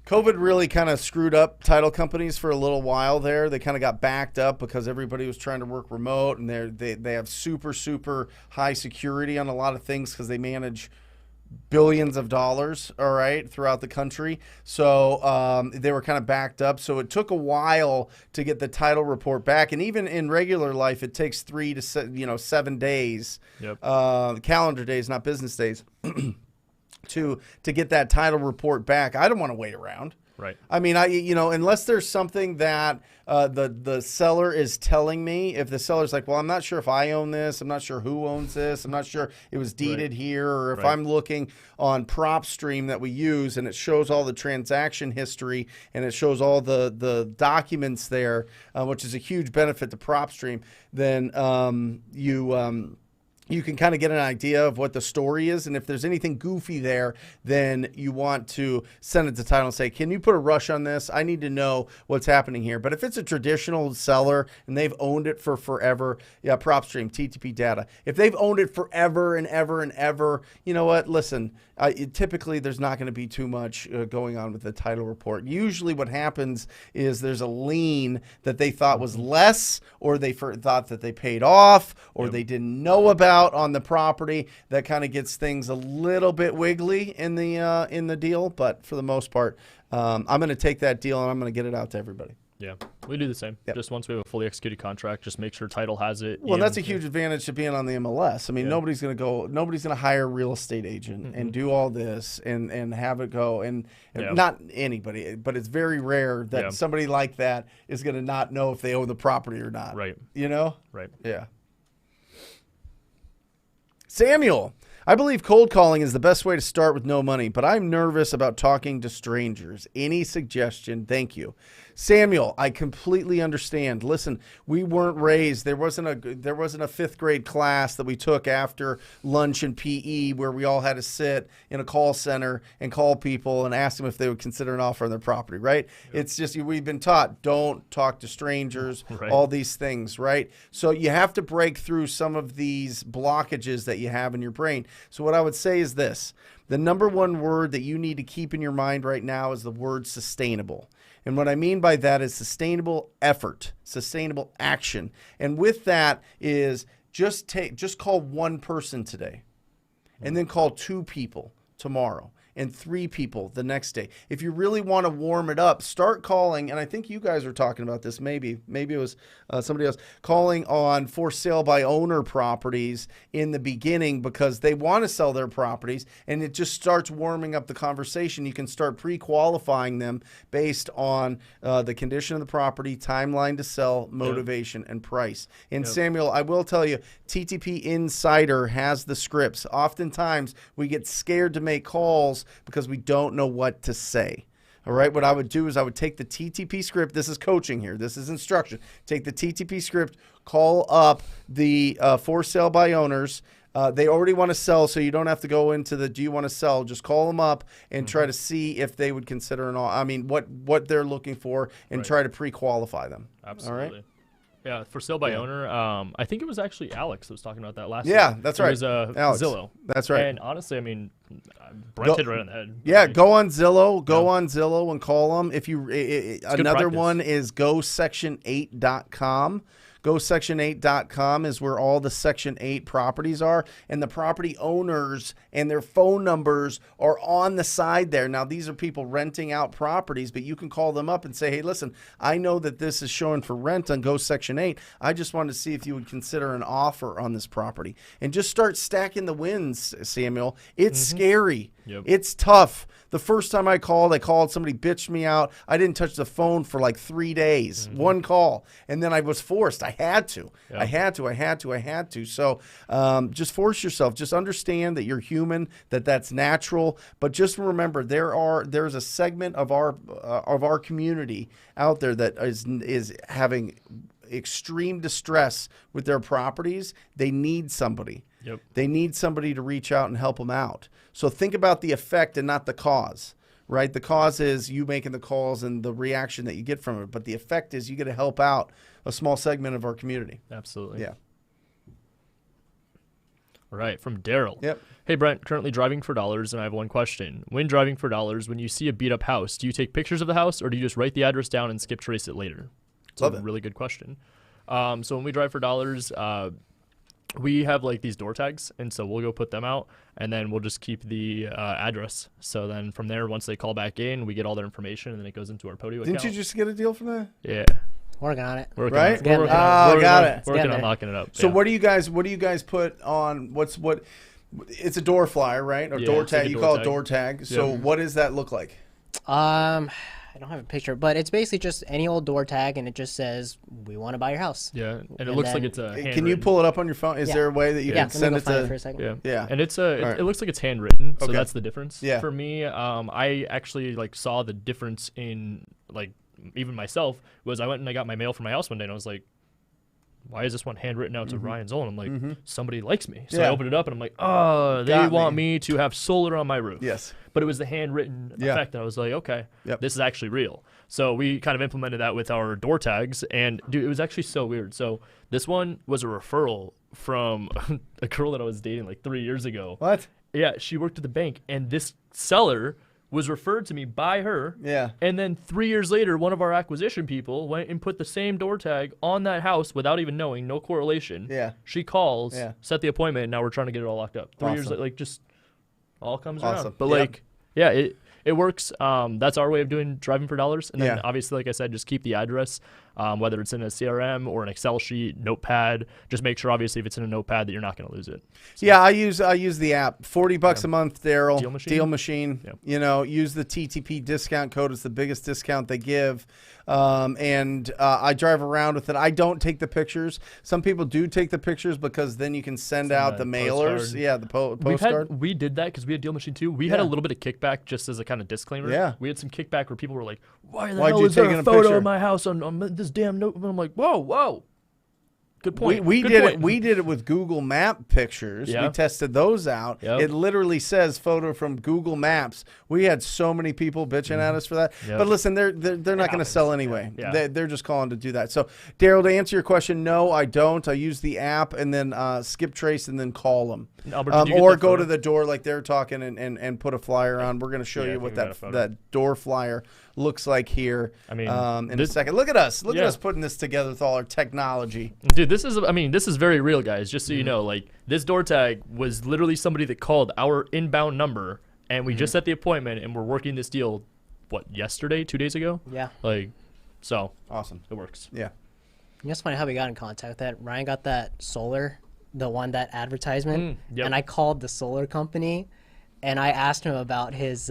COVID really kind of screwed up title companies for a little while there. They kind of got backed up because everybody was trying to work remote, and they have super, super high security on a lot of things because they manage billions of dollars, all right, throughout the country. So they were kind of backed up. So it took a while to get the title report back. And even in regular life, it takes 3 to 7 days, calendar days, not business days, to get that title report back. I don't want to wait around. Right. I mean, unless there's something that the seller is telling me, if the seller's like, well, I'm not sure if I own this, I'm not sure who owns this, I'm not sure it was deeded here, or if I'm looking on PropStream that we use and it shows all the transaction history and it shows all the documents there, which is a huge benefit to PropStream, then you can kind of get an idea of what the story is. And if there's anything goofy there, then you want to send it to title and say, can you put a rush on this? I need to know what's happening here. But if it's a traditional seller and they've owned it for forever, PropStream, TTP data. If they've owned it forever and ever and ever, you know what? Listen, typically there's not going to be too much going on with the title report. Usually what happens is there's a lien that they thought was less, or they thought that they paid off, or they didn't know about on the property. That kind of gets things a little bit wiggly in the deal, but for the most part, I'm going to take that deal and I'm going to get it out to everybody. Yeah, we do the same. Yep. Just once we have a fully executed contract, just make sure title has it. Well, that's a huge advantage to being on the MLS. I mean, nobody's going to hire a real estate agent and do all this and have it go. And not anybody, but it's very rare that somebody like that is going to not know if they own the property or not. Right. Right. Yeah. Samuel, I believe cold calling is the best way to start with no money, but I'm nervous about talking to strangers. Any suggestion? Thank you. Samuel, I completely understand. Listen, we weren't raised. There wasn't a fifth grade class that we took after lunch in PE where we all had to sit in a call center and call people and ask them if they would consider an offer on their property, right? Yep. It's just, we've been taught, don't talk to strangers, all these things, right? So you have to break through some of these blockages that you have in your brain. So what I would say is this: the number one word that you need to keep in your mind right now is the word sustainable. And what I mean by that is sustainable effort, sustainable action. And with that is just call one person today, and then call 2 people tomorrow, and 3 people the next day. If you really want to warm it up, start calling, and I think you guys were talking about this, maybe it was somebody else, calling on for sale by owner properties in the beginning because they want to sell their properties, and it just starts warming up the conversation. You can start pre-qualifying them based on the condition of the property, timeline to sell, motivation, and price. And Samuel, I will tell you, TTP Insider has the scripts. Oftentimes, we get scared to make calls because we don't know what to say. All right, what I would do is I would take the TTP script. This is coaching here. This is instruction. Take the TTP script, call up the for sale by owners. They already want to sell, so you don't have to go into the do you want to sell. Just call them up and try to see if they would consider what they're looking for, and try to pre-qualify them. Absolutely. All right? Yeah, for sale by owner. I think it was actually Alex that was talking about that last Yeah, week. that's right. It was Alex. Zillow. That's right. And honestly, I mean, Brent hit right on the head. Yeah, go on Zillow. Go on Zillow and call them. If you another one is gosection8.com. GoSection8.com is where all the Section 8 properties are, and the property owners and their phone numbers are on the side there. Now, these are people renting out properties, but you can call them up and say, hey, listen, I know that this is showing for rent on GoSection8. I just wanted to see if you would consider an offer on this property. And just start stacking the wins, Samuel. It's scary. Yep. It's tough. The first time I called, somebody bitched me out. I didn't touch the phone for like 3 days, one call. And then I was forced. I had to. I had to. So just force yourself. Just understand that you're human, that's natural. But just remember, there's a segment of our community out there that is having extreme distress with their properties, they need somebody. Yep. They need somebody to reach out and help them out. So think about the effect and not the cause, right? The cause is you making the calls and the reaction that you get from it. But the effect is you get to help out a small segment of our community. Absolutely. Yeah. All right, from Daryl. Yep. Hey, Brent, currently driving for dollars, and I have one question. When driving for dollars, when you see a beat-up house, do you take pictures of the house, or do you just write the address down and skip trace it later? It's Love a it. really good question. So when we drive for dollars, we have like these door tags, and so we'll go put them out, and then we'll just keep the address. So then from there, once they call back in, we get all their information, and then it goes into our Podio account. Didn't you just get a deal from that? Yeah. Working on it. We're working Right? on it. We're working on it. Ah, We're got working- it. We're working It's on getting locking it up. So yeah. what do you guys put on what it's a door flyer, right? Or Yeah, door it's like tag. a You door call tag. it door tag. So Yeah. what does that look like? I don't have a picture, but it's basically just any old door tag, and it just says, "We want to buy your house." Yeah, and it And looks like then- it's a handwritten. Can you pull it up on your phone? Is Yeah. there a way that you Yeah, can let send me go it find it to? for a second. Yeah. Yeah. And it's right. it looks like it's handwritten, so Okay. that's the difference. Yeah. For me, I actually like saw the difference in like even myself was I went and I got my mail from my house one day and I was like, why is this one handwritten out to Ryan Zolin? I'm like, somebody likes me. So I Yeah. opened it up and I'm like, oh, they Got want me. me to have solar on my roof. Yes. But it was the handwritten Yeah. effect. And I was like, okay, Yep. this is actually real. So we kind of implemented that with our door tags. And dude, it was actually so weird. So this one was a referral from a girl that I was dating like 3 years ago. What? Yeah, she worked at the bank. And this seller was referred to me by her. Yeah. And then 3 years later, one of our acquisition people went and put the same door tag on that house without even knowing, no correlation. Yeah. She calls, Yeah. set the appointment, and now we're trying to get it all locked up. 3 years Awesome. like just all comes Awesome. around. But Yep. like, yeah, it works. That's our way of doing driving for dollars. And then Yeah. obviously, like I said, just keep the address, whether it's in a CRM or an Excel sheet, notepad. Just make sure, obviously, if it's in a notepad, that you're not going to lose it. Yeah, I use the app. $40 a month, Daryl. Deal Machine? Machine. Yep. Use the TTP discount code. It's the biggest discount they give. I drive around with it. I don't take the pictures. Some people do take the pictures because then you can send out the mailers. postcard. Yeah, the postcard. We did that because we had Deal Machine too. We had a Yeah. little bit of kickback just as a kind of disclaimer. Yeah. We had some kickback where people were like, why the Why'd hell you is there take a a photo picture? of my house on this damn note? And I'm like, whoa. Good point. We Good did point. it. We did it with Google Map pictures. Yeah. We tested those out. Yep. It literally says photo from Google Maps. We had so many people bitching at us for that. Yep. But listen, they're not going to sell anyway. Yeah. They're just calling to do that. So, Daryl, to answer your question, no, I don't. I use the app and then skip trace and then call them. Albert, did you get Or that go photo? to the door like they're talking and put a flyer on. We're going to show Yeah, I you think what we got a photo. that door flyer looks like here. I mean, in a this- second. Look at us. Look at Yeah. us putting this together with all our technology. Dude, this is very real, guys. Just so you know, like this door tag was literally somebody that called our inbound number, and we just set the appointment, and we're working this deal. What, yesterday, 2 days ago? Yeah. Like, so Awesome. it works. Yeah. You know, it's funny how we got in contact with that. Ryan got that solar, that advertisement, yep. and I called the solar company, and I asked him about his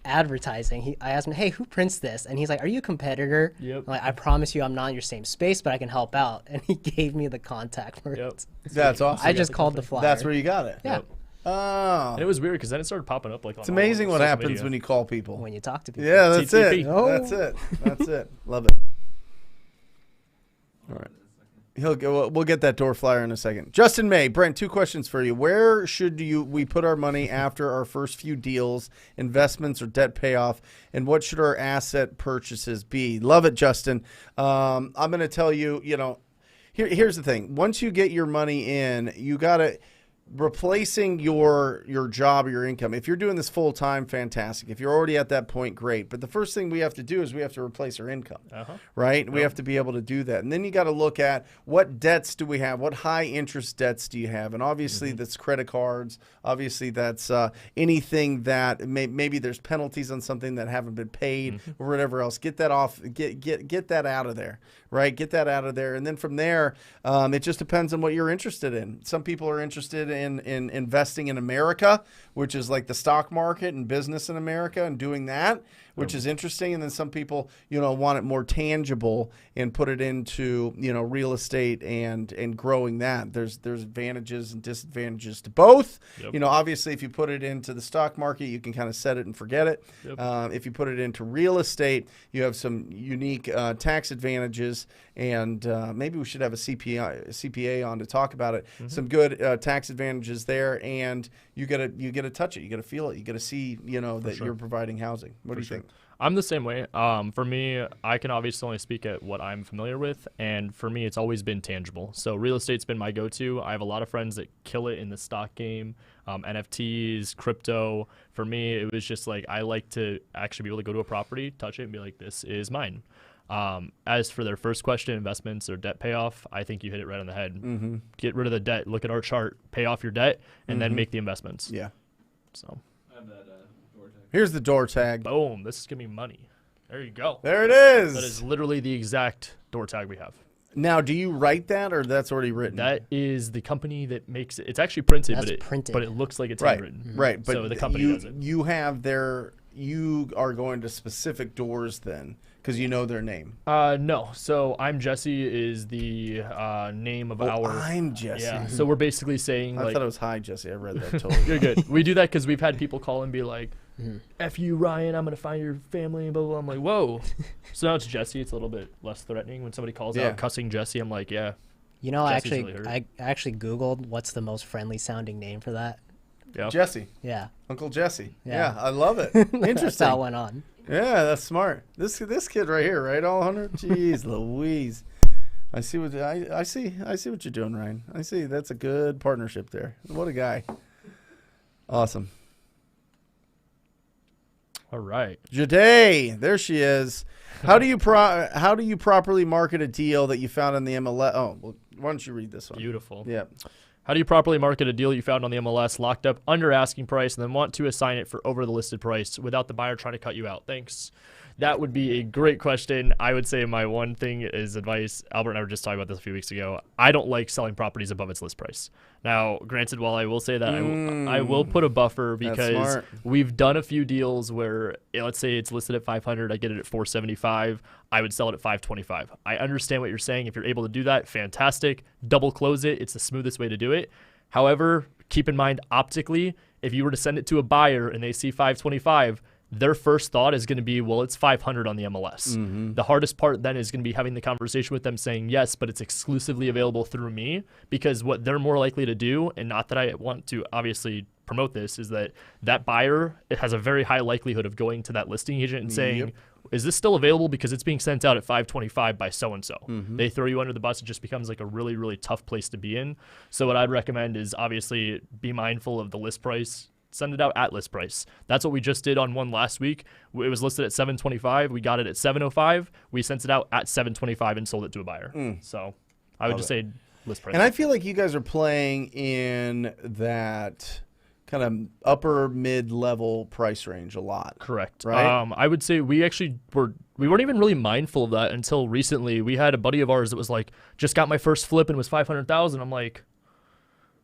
advertising. I asked him, "Hey, who prints this?" And he's like, "Are you a competitor?" Yep. I'm like, "I promise you, I'm not in your same space, but I can help out." And he gave me the contact for Yep. it. That's awesome. I just called the flyer. That's where you got it. Yeah. Yep. Oh. And it was weird because then it started popping up like. It's amazing what happens when you call people. When you talk to people. Yeah, that's TTP. it. Oh. That's it. That's it. Love it. All right. We'll get that door flyer in a second. Justin May, Brent, 2 questions for you. Where should we put our money after our first few deals, investments or debt payoff, and what should our asset purchases be? Love it, Justin. I'm going to tell you, here's the thing. Once you get your money in, you got to replacing your job or your income. If you're doing this full time, fantastic. If you're already at that point, great. But the first thing we have to do is we have to replace our income, right? We have to be able to do that. And then you got to look at what debts do we have? What high interest debts do you have? And obviously that's credit cards. Obviously that's anything that maybe there's penalties on something that haven't been paid or whatever else. Get that off. Get that out of there, right? Get that out of there. And then from there, it just depends on what you're interested in. Some people are interested in investing in America, which is like the stock market and business in America, and doing that, which is interesting. And then some people, want it more tangible and put it into, real estate and growing that. There's advantages and disadvantages to both. Yep. Obviously, if you put it into the stock market, you can kind of set it and forget it. Yep. If you put it into real estate, you have some unique tax advantages, and maybe we should have a CPA on to talk about it. Some good tax advantages there, and you get to touch it, you got to feel it, you got to see, that you're providing housing. What do you think? I'm the same way. For me, I can obviously only speak at what I'm familiar with, and for me, it's always been tangible. So real estate's been my go-to. I have a lot of friends that kill it in the stock game, NFTs, crypto. For me, it was just like I like to actually be able to go to a property, touch it, and be like, this is mine. As for their first question, investments or debt payoff, I think you hit it right on the head. Get rid of the debt. Look at our chart. Pay off your debt, and then make the investments. Yeah. So. I have that door tag. Here's the door tag. Boom. This is going to be money. There you go. There it is. That is literally the exact door tag we have. Now, do you write that, or that's already written? That is the company that makes it. It's actually printed, That's but printed. but it looks like it's right, handwritten. right. But so the company does it. You are going to specific doors then, because you know their name. No. So I'm Jesse is the name of our. I'm Jesse. Yeah. So we're basically saying I like. thought it was hi, Jesse. I read that totally. You're good. We do that because we've had people call and be like, F you, Ryan, I'm going to find your family, blah, blah, blah. I'm like, whoa. So now it's Jesse. It's a little bit less threatening. When somebody calls out cussing Jesse, I'm like, yeah. Jesse's really hurt. I actually Googled what's the most friendly sounding name for that. Yeah. Jesse. Yeah. Uncle Jesse. Yeah. Yeah, I love it. Interesting. That's how it went on. Yeah, that's smart. This kid right here, right? All 100. Jeez, Louise. I see what you're doing, Ryan. I see. That's a good partnership there. What a guy. Awesome. All right. Jade, there she is. How do you properly market a deal that you found on the MLS? Oh, well, why don't you read this one? Beautiful. Yeah. How do you properly market a deal you found on the MLS, locked up under asking price, and then want to assign it for over the listed price without the buyer trying to cut you out? Thanks. That would be a great question. I would say my one thing is advice. Albert and I were just talking about this a few weeks ago. I don't like selling properties above its list price. Now, granted, while I will say that, I will put a buffer because we've done a few deals where, let's say it's listed at 500, I get it at 475. I would sell it at 525. I understand what you're saying. If you're able to do that, fantastic. Double close it. It's the smoothest way to do it. However, keep in mind optically, if you were to send it to a buyer and they see 525, their first thought is going to be, well, it's 500 on the MLS. The hardest part then is going to be having the conversation with them saying, yes, but it's exclusively available through me, because what they're more likely to do, and not that I want to obviously promote this, is that buyer, it has a very high likelihood of going to that listing agent and saying, is this still available? Because it's being sent out at 525 by so-and-so. They throw you under the bus. It just becomes like a really, really tough place to be in. So what I'd recommend is obviously be mindful of the list price. Send it out at list price. That's what we just did on one last week. It was listed at 725. We got it at 705. We sent it out at 725 and sold it to a buyer. So I would just say list price. And I feel like you guys are playing in that kind of upper mid-level price range a lot. Correct. Right? I would say we weren't even really mindful of that until recently. We had a buddy of ours that was like, just got my first flip and was 500,000. I'm like,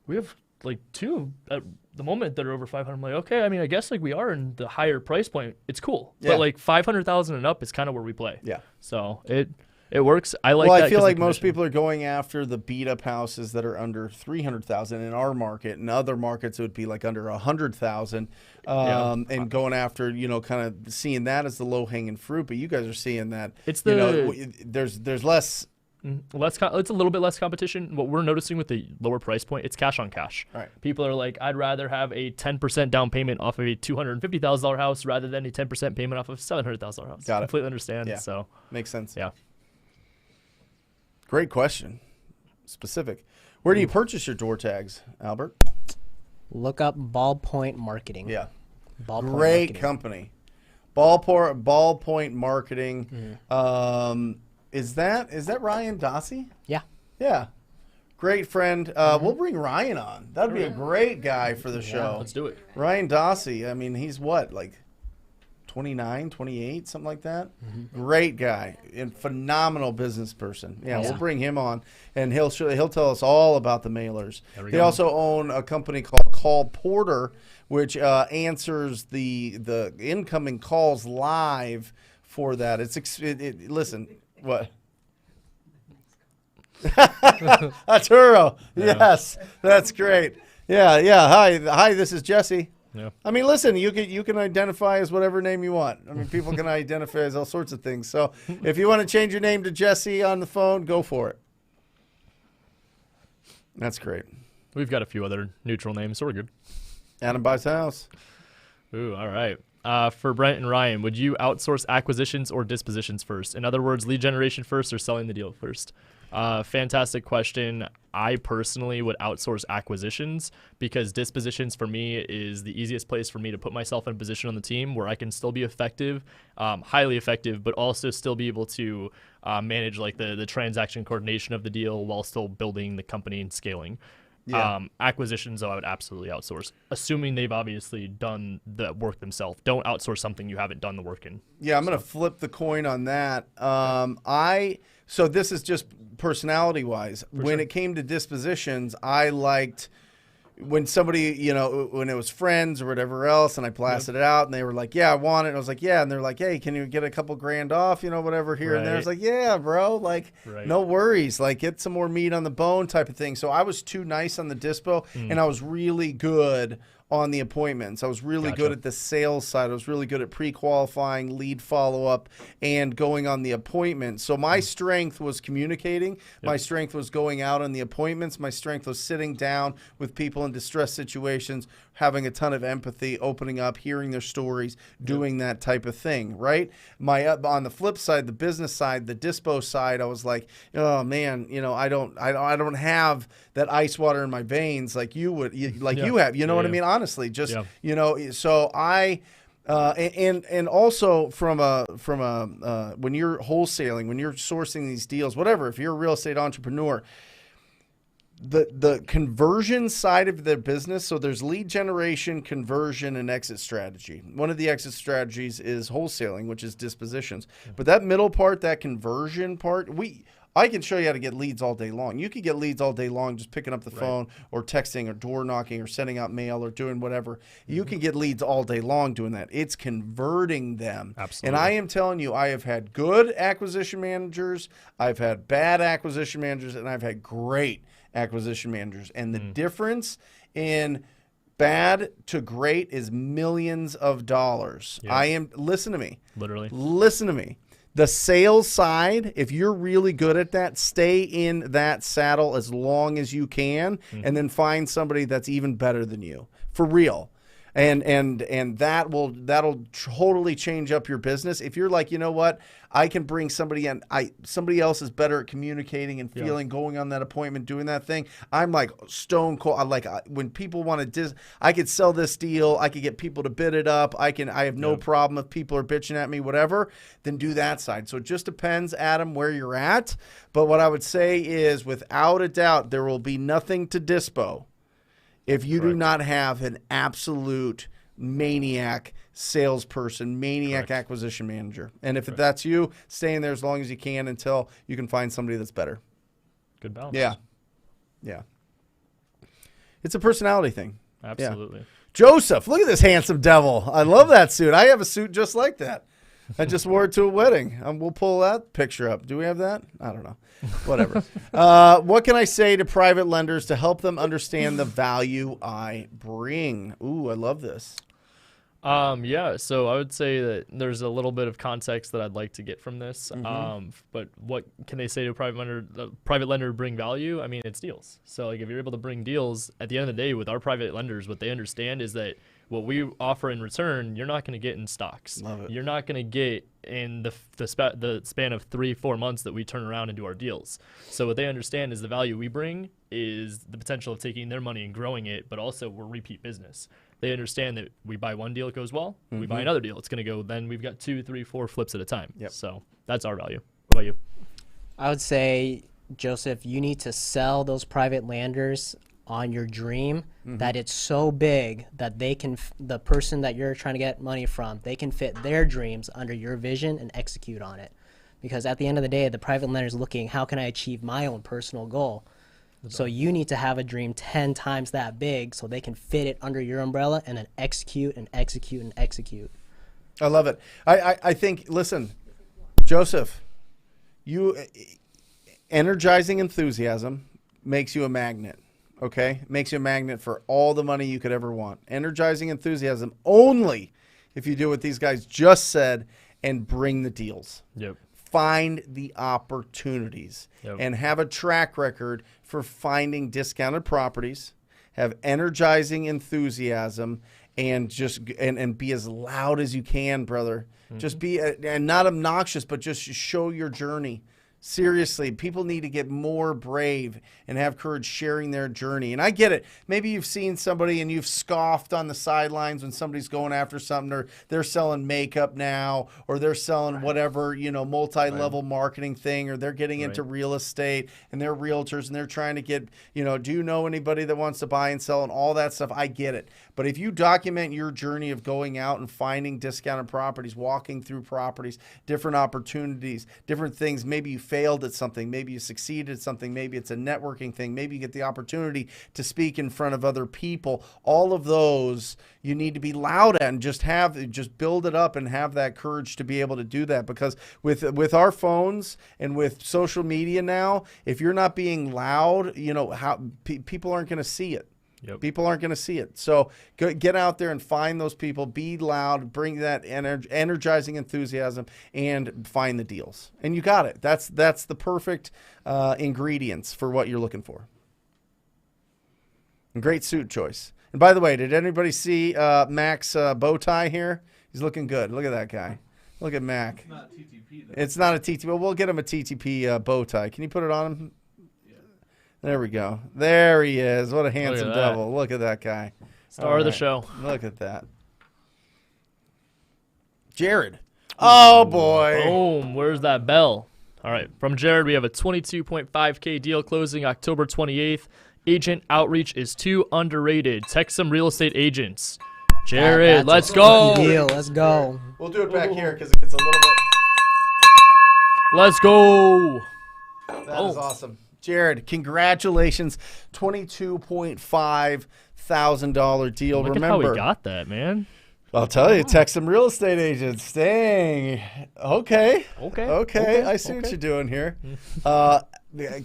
we have like two at the moment that are over 500. I'm like, okay, I mean, I guess like we are in the higher price point. It's cool. Yeah. But like 500,000 and up is kind of where we play. Yeah. So it works. I like well, that. I feel like most people are going after the beat up houses that are under 300,000 in our market. In other markets, it would be like under 100,000, and going after, kind of seeing that as the low hanging fruit. But you guys are seeing that it's there's less. It's a little bit less competition. What we're noticing with the lower price point, it's cash on cash. Right. People are like, I'd rather have a 10% down payment off of a $250,000 house rather than a 10% payment off of a $700,000 house. Got it. Completely understand. Yeah. So Makes sense. Yeah. Great question. Specific. Where do you purchase your door tags, Albert? Look up Ballpoint Marketing. Yeah. Ballpoint Great Marketing. company. Ballpoint Marketing. Is that Ryan Dossie? Yeah. Yeah. Great friend. We'll bring Ryan on. That'd be a great guy for the show. let's do it. Ryan Dossie. I mean, he's what, like 29, 28, something like that. Great guy and phenomenal business person. Yeah, we'll bring him on, and he'll tell us all about the mailers. They also own a company called Call Porter, which answers the incoming calls live for that. Listen, what? Arturo, yes, that's great. Yeah. Hi. This is Jesse. Yeah. I mean, listen, you can identify as whatever name you want. I mean, people can identify as all sorts of things. So if you want to change your name to Jesse on the phone, go for it. That's great. We've got a few other neutral names, so we're good. Adam buys a house. Ooh, all right. For Brent and Ryan, would you outsource acquisitions or dispositions first? In other words, lead generation first or selling the deal first? Fantastic question. I personally would outsource acquisitions because dispositions for me is the easiest place for me to put myself in a position on the team where I can still be effective, highly effective, but also still be able to manage like the transaction coordination of the deal while still building the company and scaling. Yeah. Acquisitions, though, I would absolutely outsource, assuming they've obviously done the work themselves. Don't outsource something you haven't done the work in. Yeah, I'm going to flip the coin on that. So this is just personality-wise. When it came to dispositions, I liked when somebody, when it was friends or whatever else, and I blasted it out, and they were like, yeah, I want it. And I was like, yeah. And they're like, hey, can you get a couple grand off, whatever here and there. I was like, yeah, bro. Like, no worries. Like, get some more meat on the bone type of thing. So I was too nice on the dispo, and I was really good on the appointments. I was really good at the sales side. I was really good at pre-qualifying, lead follow-up, and going on the appointment. So my strength was communicating. My strength was going out on the appointments. My strength was sitting down with people in distress situations, having a ton of empathy, opening up, hearing their stories, doing that type of thing, right? On the flip side, the business side, the dispo side, I was like, oh man, I don't have that ice water in my veins like you would, you have. You know what I mean? Honestly, just so I. And also from a when you're wholesaling, when you're sourcing these deals, whatever, if you're a real estate entrepreneur, the conversion side of their business, so there's lead generation, conversion, and exit strategy. One of the exit strategies is wholesaling, which is dispositions. But that middle part, that conversion part, I can show you how to get leads all day long. You could get leads all day long just picking up the phone or texting or door knocking or sending out mail or doing whatever. You can get leads all day long doing that. It's converting them. Absolutely. And I am telling you, I have had good acquisition managers, I've had bad acquisition managers, and I've had great acquisition managers. And the difference in bad to great is millions of dollars. Listen to me. Literally. Listen to me. The sales side, if you're really good at that, stay in that saddle as long as you can, and then find somebody that's even better than you, for real. And that'll totally change up your business. If you're like, you know what, I can bring somebody in. Somebody else is better at communicating and feeling, going on that appointment, doing that thing. I'm like stone cold. When people want to, I could sell this deal. I could get people to bid it up. I have no problem if people are bitching at me, whatever. Then do that side. So it just depends, Adam, where you're at. But what I would say is, without a doubt, there will be nothing to dispo if you do not have an absolute maniac salesperson, maniac acquisition manager. And if that's you, stay in there as long as you can until you can find somebody that's better. Good balance. Yeah. It's a personality thing. Absolutely. Yeah. Joseph, look at this handsome devil. I love that suit. I have a suit just like that. I just wore it to a wedding. We'll pull that picture up. Do we have that? I don't know. Whatever. What can I say to private lenders to help them understand the value I bring? Ooh, I love this. So I would say that there's a little bit of context that I'd like to get from this. But what can they say to a private lender? The private lender bring value? I mean, it's deals. So like if you're able to bring deals, at the end of the day with our private lenders, what they understand is that what we offer in return, you're not going to get in stocks. Love it. You're not going to get in the span of 3-4 months that we turn around and do our deals. So what they understand is the value we bring is the potential of taking their money and growing it, but also we're repeat business. They understand that we buy one deal, it goes well. We buy another deal, it's going to go. Then we've got 2, 3, 4 flips at a time. Yep. So that's our value. What about you? I would say, Joseph, you need to sell those private lenders on your dream that it's so big that they can, the person that you're trying to get money from, they can fit their dreams under your vision and execute on it. Because at the end of the day, the private lender is looking, how can I achieve my own personal goal? So you need to have a dream 10 times that big so they can fit it under your umbrella and then execute and execute and execute. I love it. I think, listen, Joseph, energizing enthusiasm makes you a magnet, okay? Makes you a magnet for all the money you could ever want. Energizing enthusiasm only if you do what these guys just said and bring the deals. Yep. Find the opportunities and have a track record for finding discounted properties, have energizing enthusiasm, and just and be as loud as you can, brother. Just be and not obnoxious, but just show your journey. Seriously, people need to get more brave and have courage sharing their journey. And I get it. Maybe you've seen somebody and you've scoffed on the sidelines when somebody's going after something, or they're selling makeup now, or they're selling whatever, multi-level marketing thing, or they're getting into real estate and they're realtors and they're trying to get, do you know anybody that wants to buy and sell and all that stuff? I get it. But if you document your journey of going out and finding discounted properties, walking through properties, different opportunities, different things, maybe you failed at something, maybe you succeeded at something, maybe it's a networking thing, maybe you get the opportunity to speak in front of other people. All of those you need to be loud at and just build it up and have that courage to be able to do that. Because with our phones and with social media now, if you're not being loud, people aren't going to see it. Yep. People aren't going to see it. So get out there and find those people, be loud, bring that energizing enthusiasm, and find the deals. And you got it. That's the perfect ingredients for what you're looking for. And great suit choice. And by the way, did anybody see Mac's bow tie here? He's looking good. Look at that guy. Look at Mac. It's not TTP, though. It's not a TTP. Well, we'll get him a TTP bow tie. Can you put it on him? There we go. There he is. What a handsome devil. Look at that guy. Star of the show. Look at that. Jared. Oh, boy. Boom. Where's that bell? All right. From Jared, we have a 22.5K deal closing October 28th. Agent outreach is too underrated. Text some real estate agents. Jared, let's go. Deal. Let's go. We'll do it back here because it gets a little bit. Let's go. That is awesome. Jared, congratulations. $22.5 thousand deal. Look Remember, at how we got that, man. I'll tell you, text some real estate agents. Dang. Okay. I see what you're doing here.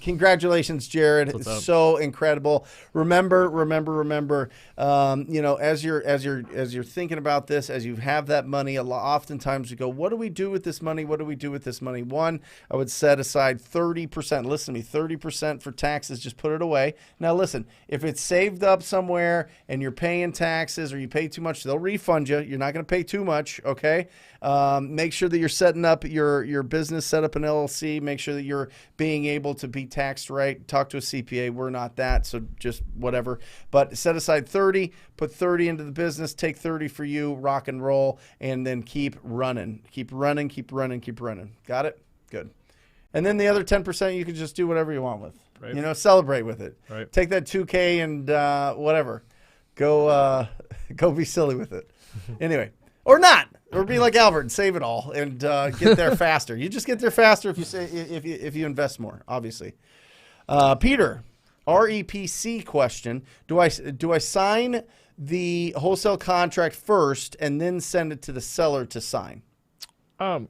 Congratulations, Jared. What's up? So incredible. Remember, as you're thinking about this, as you have that money, oftentimes you go, what do we do with this money? What do we do with this money? One, I would set aside 30%. Listen to me, 30% for taxes. Just put it away. Now, listen, if it's saved up somewhere and you're paying taxes or you pay too much, they'll refund you. You're not going to pay too much, okay? Make sure that you're setting up your business, set up an LLC. Make sure that you're being able to be taxed right. Talk to a CPA. We're not that, so just whatever. But set aside 30, put 30 into the business, take 30 for you, rock and roll, and then keep running. Keep running. Got it? Good. And then the other 10% you can just do whatever you want with. Right. Celebrate with it. Right. Take that 2K and whatever. Go be silly with it. Anyway. Or not, or be like Albert and save it all and get there faster. You just get there faster if you invest more, obviously. Peter, REPC question: Do I sign the wholesale contract first and then send it to the seller to sign? I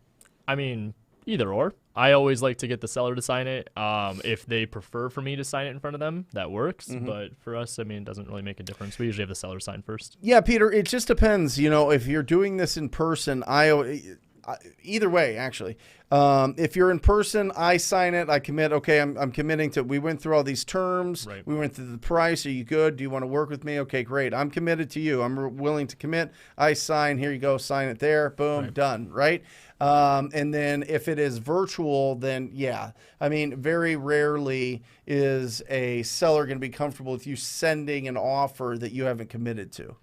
mean, either or. I always like to get the seller to sign it. If they prefer for me to sign it in front of them, that works. Mm-hmm. But for us, I mean, it doesn't really make a difference. We usually have the seller sign first. Yeah, Peter, it just depends. If you're doing this in person, either way, actually. If you're in person, I sign it. I commit. Okay, I'm committing to. We went through all these terms. Right. We went through the price. Are you good? Do you want to work with me? Okay, great. I'm committed to you. I'm willing to commit. I sign. Here you go. Sign it there. Boom. Right. Done. Right. And then if it is virtual, then yeah. I mean, very rarely is a seller going to be comfortable with you sending an offer that you haven't committed to.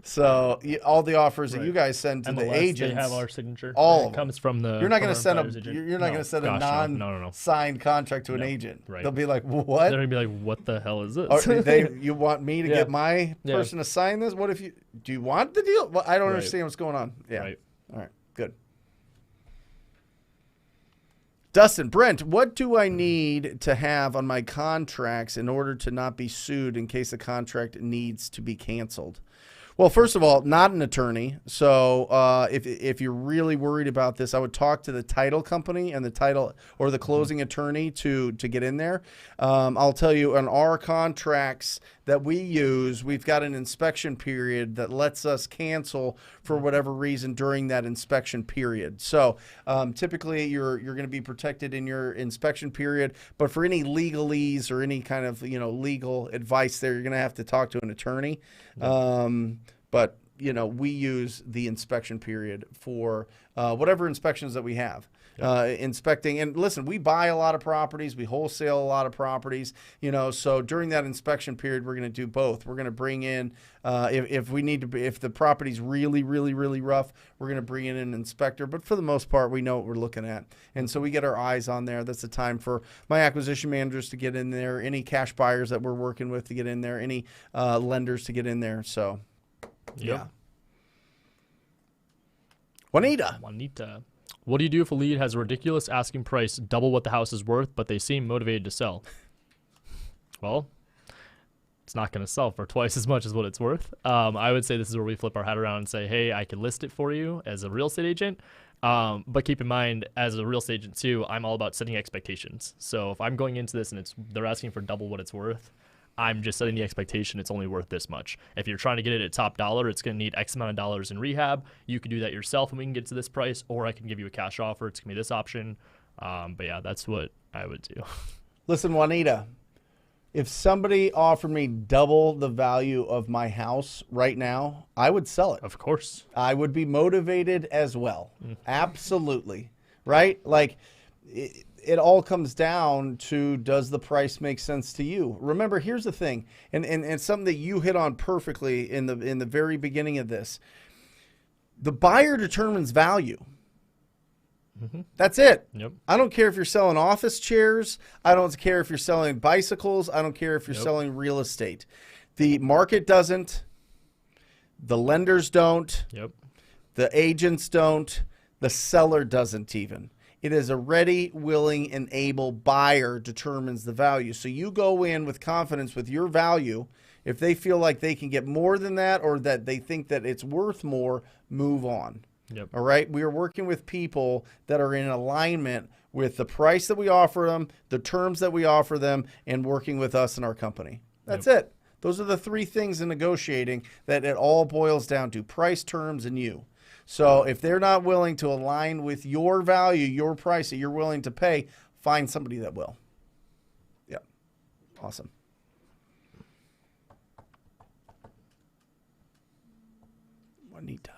So all the offers that Right. you guys send to And the MLS, agents, they have our signature. all It of them. comes from the. You're not going from to our send a buyer's agent. you're not going to send a Gosh, no. non-signed contract to an agent. Right. They'll be like, They're "What? gonna be like, "What the hell is this?" You want me to Yeah. get my Yeah. person to sign this? What if you do you want the deal? Well, I don't Right. understand what's going on." Yeah. Right. All right. Good. Dustin, Brent, what do I need to have on my contracts in order to not be sued in case the contract needs to be canceled? Well, first of all, not an attorney. So if you're really worried about this, I would talk to the title company and the title or the closing attorney to get in there. I'll tell you, on our contracts that we use, we've got an inspection period that lets us cancel for whatever reason during that inspection period. So typically you're going to be protected in your inspection period, but for any legalese or any kind of legal advice there, you're going to have to talk to an attorney. But we use the inspection period for whatever inspections that we have. Inspecting. And listen, we buy a lot of properties. We wholesale a lot of properties, so during that inspection period, we're going to do both. We're going to bring in, if we need to, if the property's really, really, really rough, we're going to bring in an inspector. But for the most part, we know what we're looking at. And so we get our eyes on there. That's the time for my acquisition managers to get in there, any cash buyers that we're working with to get in there, any lenders to get in there. So, yeah. Juanita. What do you do if a lead has a ridiculous asking price, double what the house is worth, but they seem motivated to sell? Well, it's not going to sell for twice as much as what it's worth. I would say this is where we flip our hat around and say, hey, I can list it for you as a real estate agent. But keep in mind, as a real estate agent too, I'm all about setting expectations. So if I'm going into this and they're asking for double what it's worth, I'm just setting the expectation it's only worth this much. If you're trying to get it at top dollar, it's going to need X amount of dollars in rehab. You can do that yourself and we can get to this price, or I can give you a cash offer. It's going to be this option. But yeah, that's what I would do. Listen, Juanita, if somebody offered me double the value of my house right now, I would sell it. Of course. I would be motivated as well. Absolutely. Right? Like, it all comes down to, does the price make sense to you? Remember, here's the thing, and something that you hit on perfectly in the very beginning of this. The buyer determines value. That's it. Yep. I don't care if you're selling office chairs. I don't care if you're selling bicycles. I don't care if you're selling real estate. The market doesn't. The lenders don't. Yep. The agents don't. The seller doesn't even. It is a ready, willing, and able buyer determines the value. So you go in with confidence with your value. If they feel like they can get more than that, or that they think that it's worth more, move on. Yep. All right. We are working with people that are in alignment with the price that we offer them, the terms that we offer them, and working with us and our company. That's it. Those are the three things in negotiating that it all boils down to: price, terms, and you. So if they're not willing to align with your value, your price that you're willing to pay, find somebody that will. Yep. Awesome. Juanita.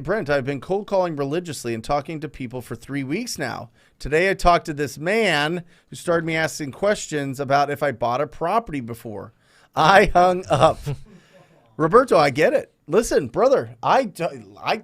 Brent, I've been cold calling religiously and talking to people for 3 weeks now. Today I talked to this man who started me asking questions about if I bought a property before. I hung up. Roberto, I get it. Listen, brother, I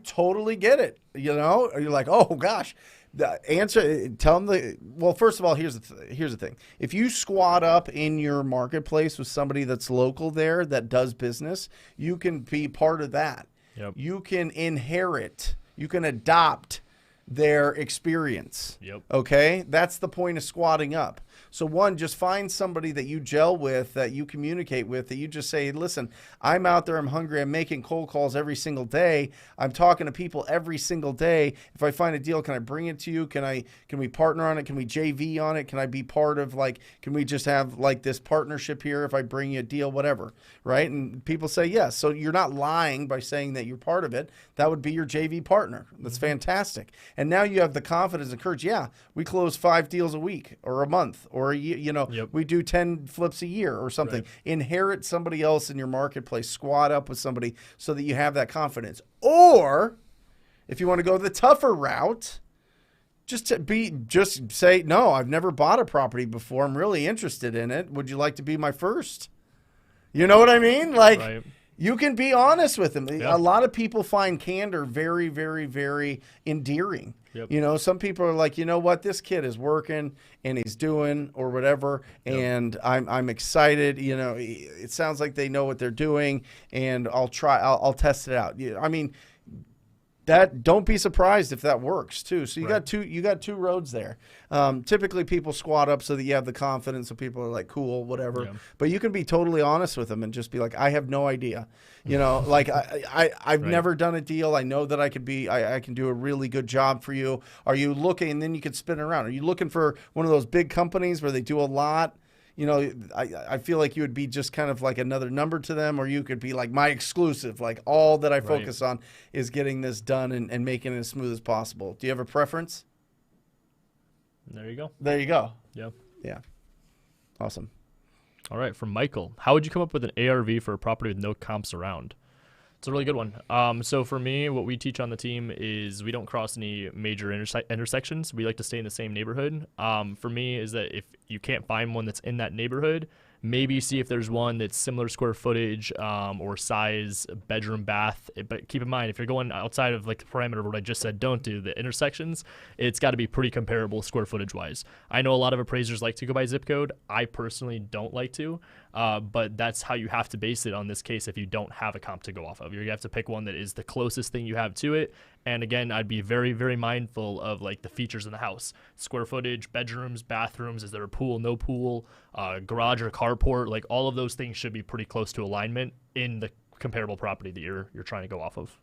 totally get it. You're like, oh gosh, the answer. Tell them well. First of all, here's the thing. If you squat up in your marketplace with somebody that's local there that does business, you can be part of that. Yep. You can inherit. You can adopt their experience. Yep. Okay, that's the point of squatting up. So one, just find somebody that you gel with, that you communicate with, that you just say, listen, I'm out there, I'm hungry, I'm making cold calls every single day, I'm talking to people every single day. If I find a deal, can I bring it to you? Can we partner on it? Can we JV on it? Can I be part of, can we just have this partnership here if I bring you a deal, whatever, right? And people say yes. So you're not lying by saying that you're part of it. That would be your JV partner. That's fantastic. And now you have the confidence and courage. Yeah, we close 5 deals a week or a month or a year, we do 10 flips a year or something. Right. Inherit somebody else in your marketplace, squat up with somebody so that you have that confidence. Or if you want to go the tougher route, just say, no, I've never bought a property before. I'm really interested in it. Would you like to be my first? You know what I mean? Like, Right. you can be honest with them. Yeah. A lot of people find candor very, very, very endearing. Yep. You know, some people are like, you know what, this kid is working and he's doing or whatever, and I'm excited. You know, it sounds like they know what they're doing, and I'll test it out. I mean, that don't be surprised if that works too. So you got two roads there. Typically people squat up so that you have the confidence, so people are like, cool, whatever. Yeah. But you can be totally honest with them and just be like, I have no idea. You know, like I've never done a deal. I know that I can do a really good job for you. Are you looking? And then you can spin it around. Are you looking for one of those big companies where they do a lot? You know, I feel like you would be just kind of like another number to them, or you could be like my exclusive, like all that I focus on is getting this done and making it as smooth as possible. Do you have a preference? There you go. There you go. Yeah. Yeah. Awesome. All right, from Michael. How would you come up with an ARV for a property with no comps around? It's a really good one. So for me, what we teach on the team is we don't cross any major intersections. We like to stay in the same neighborhood. For me is that if you can't find one that's in that neighborhood, maybe see if there's one that's similar square footage or size, bedroom, bath. But keep in mind, if you're going outside of like the parameter of what I just said, don't do the intersections, it's got to be pretty comparable square footage wise. I know a lot of appraisers like to go by zip code. I personally don't like to, but that's how you have to base it on this case if you don't have a comp to go off of. You have to pick one that is the closest thing you have to it. And again, I'd be very, very mindful of like the features in the house, square footage, bedrooms, bathrooms. Is there a pool, no pool, garage or carport? Like all of those things should be pretty close to alignment in the comparable property that you're trying to go off of.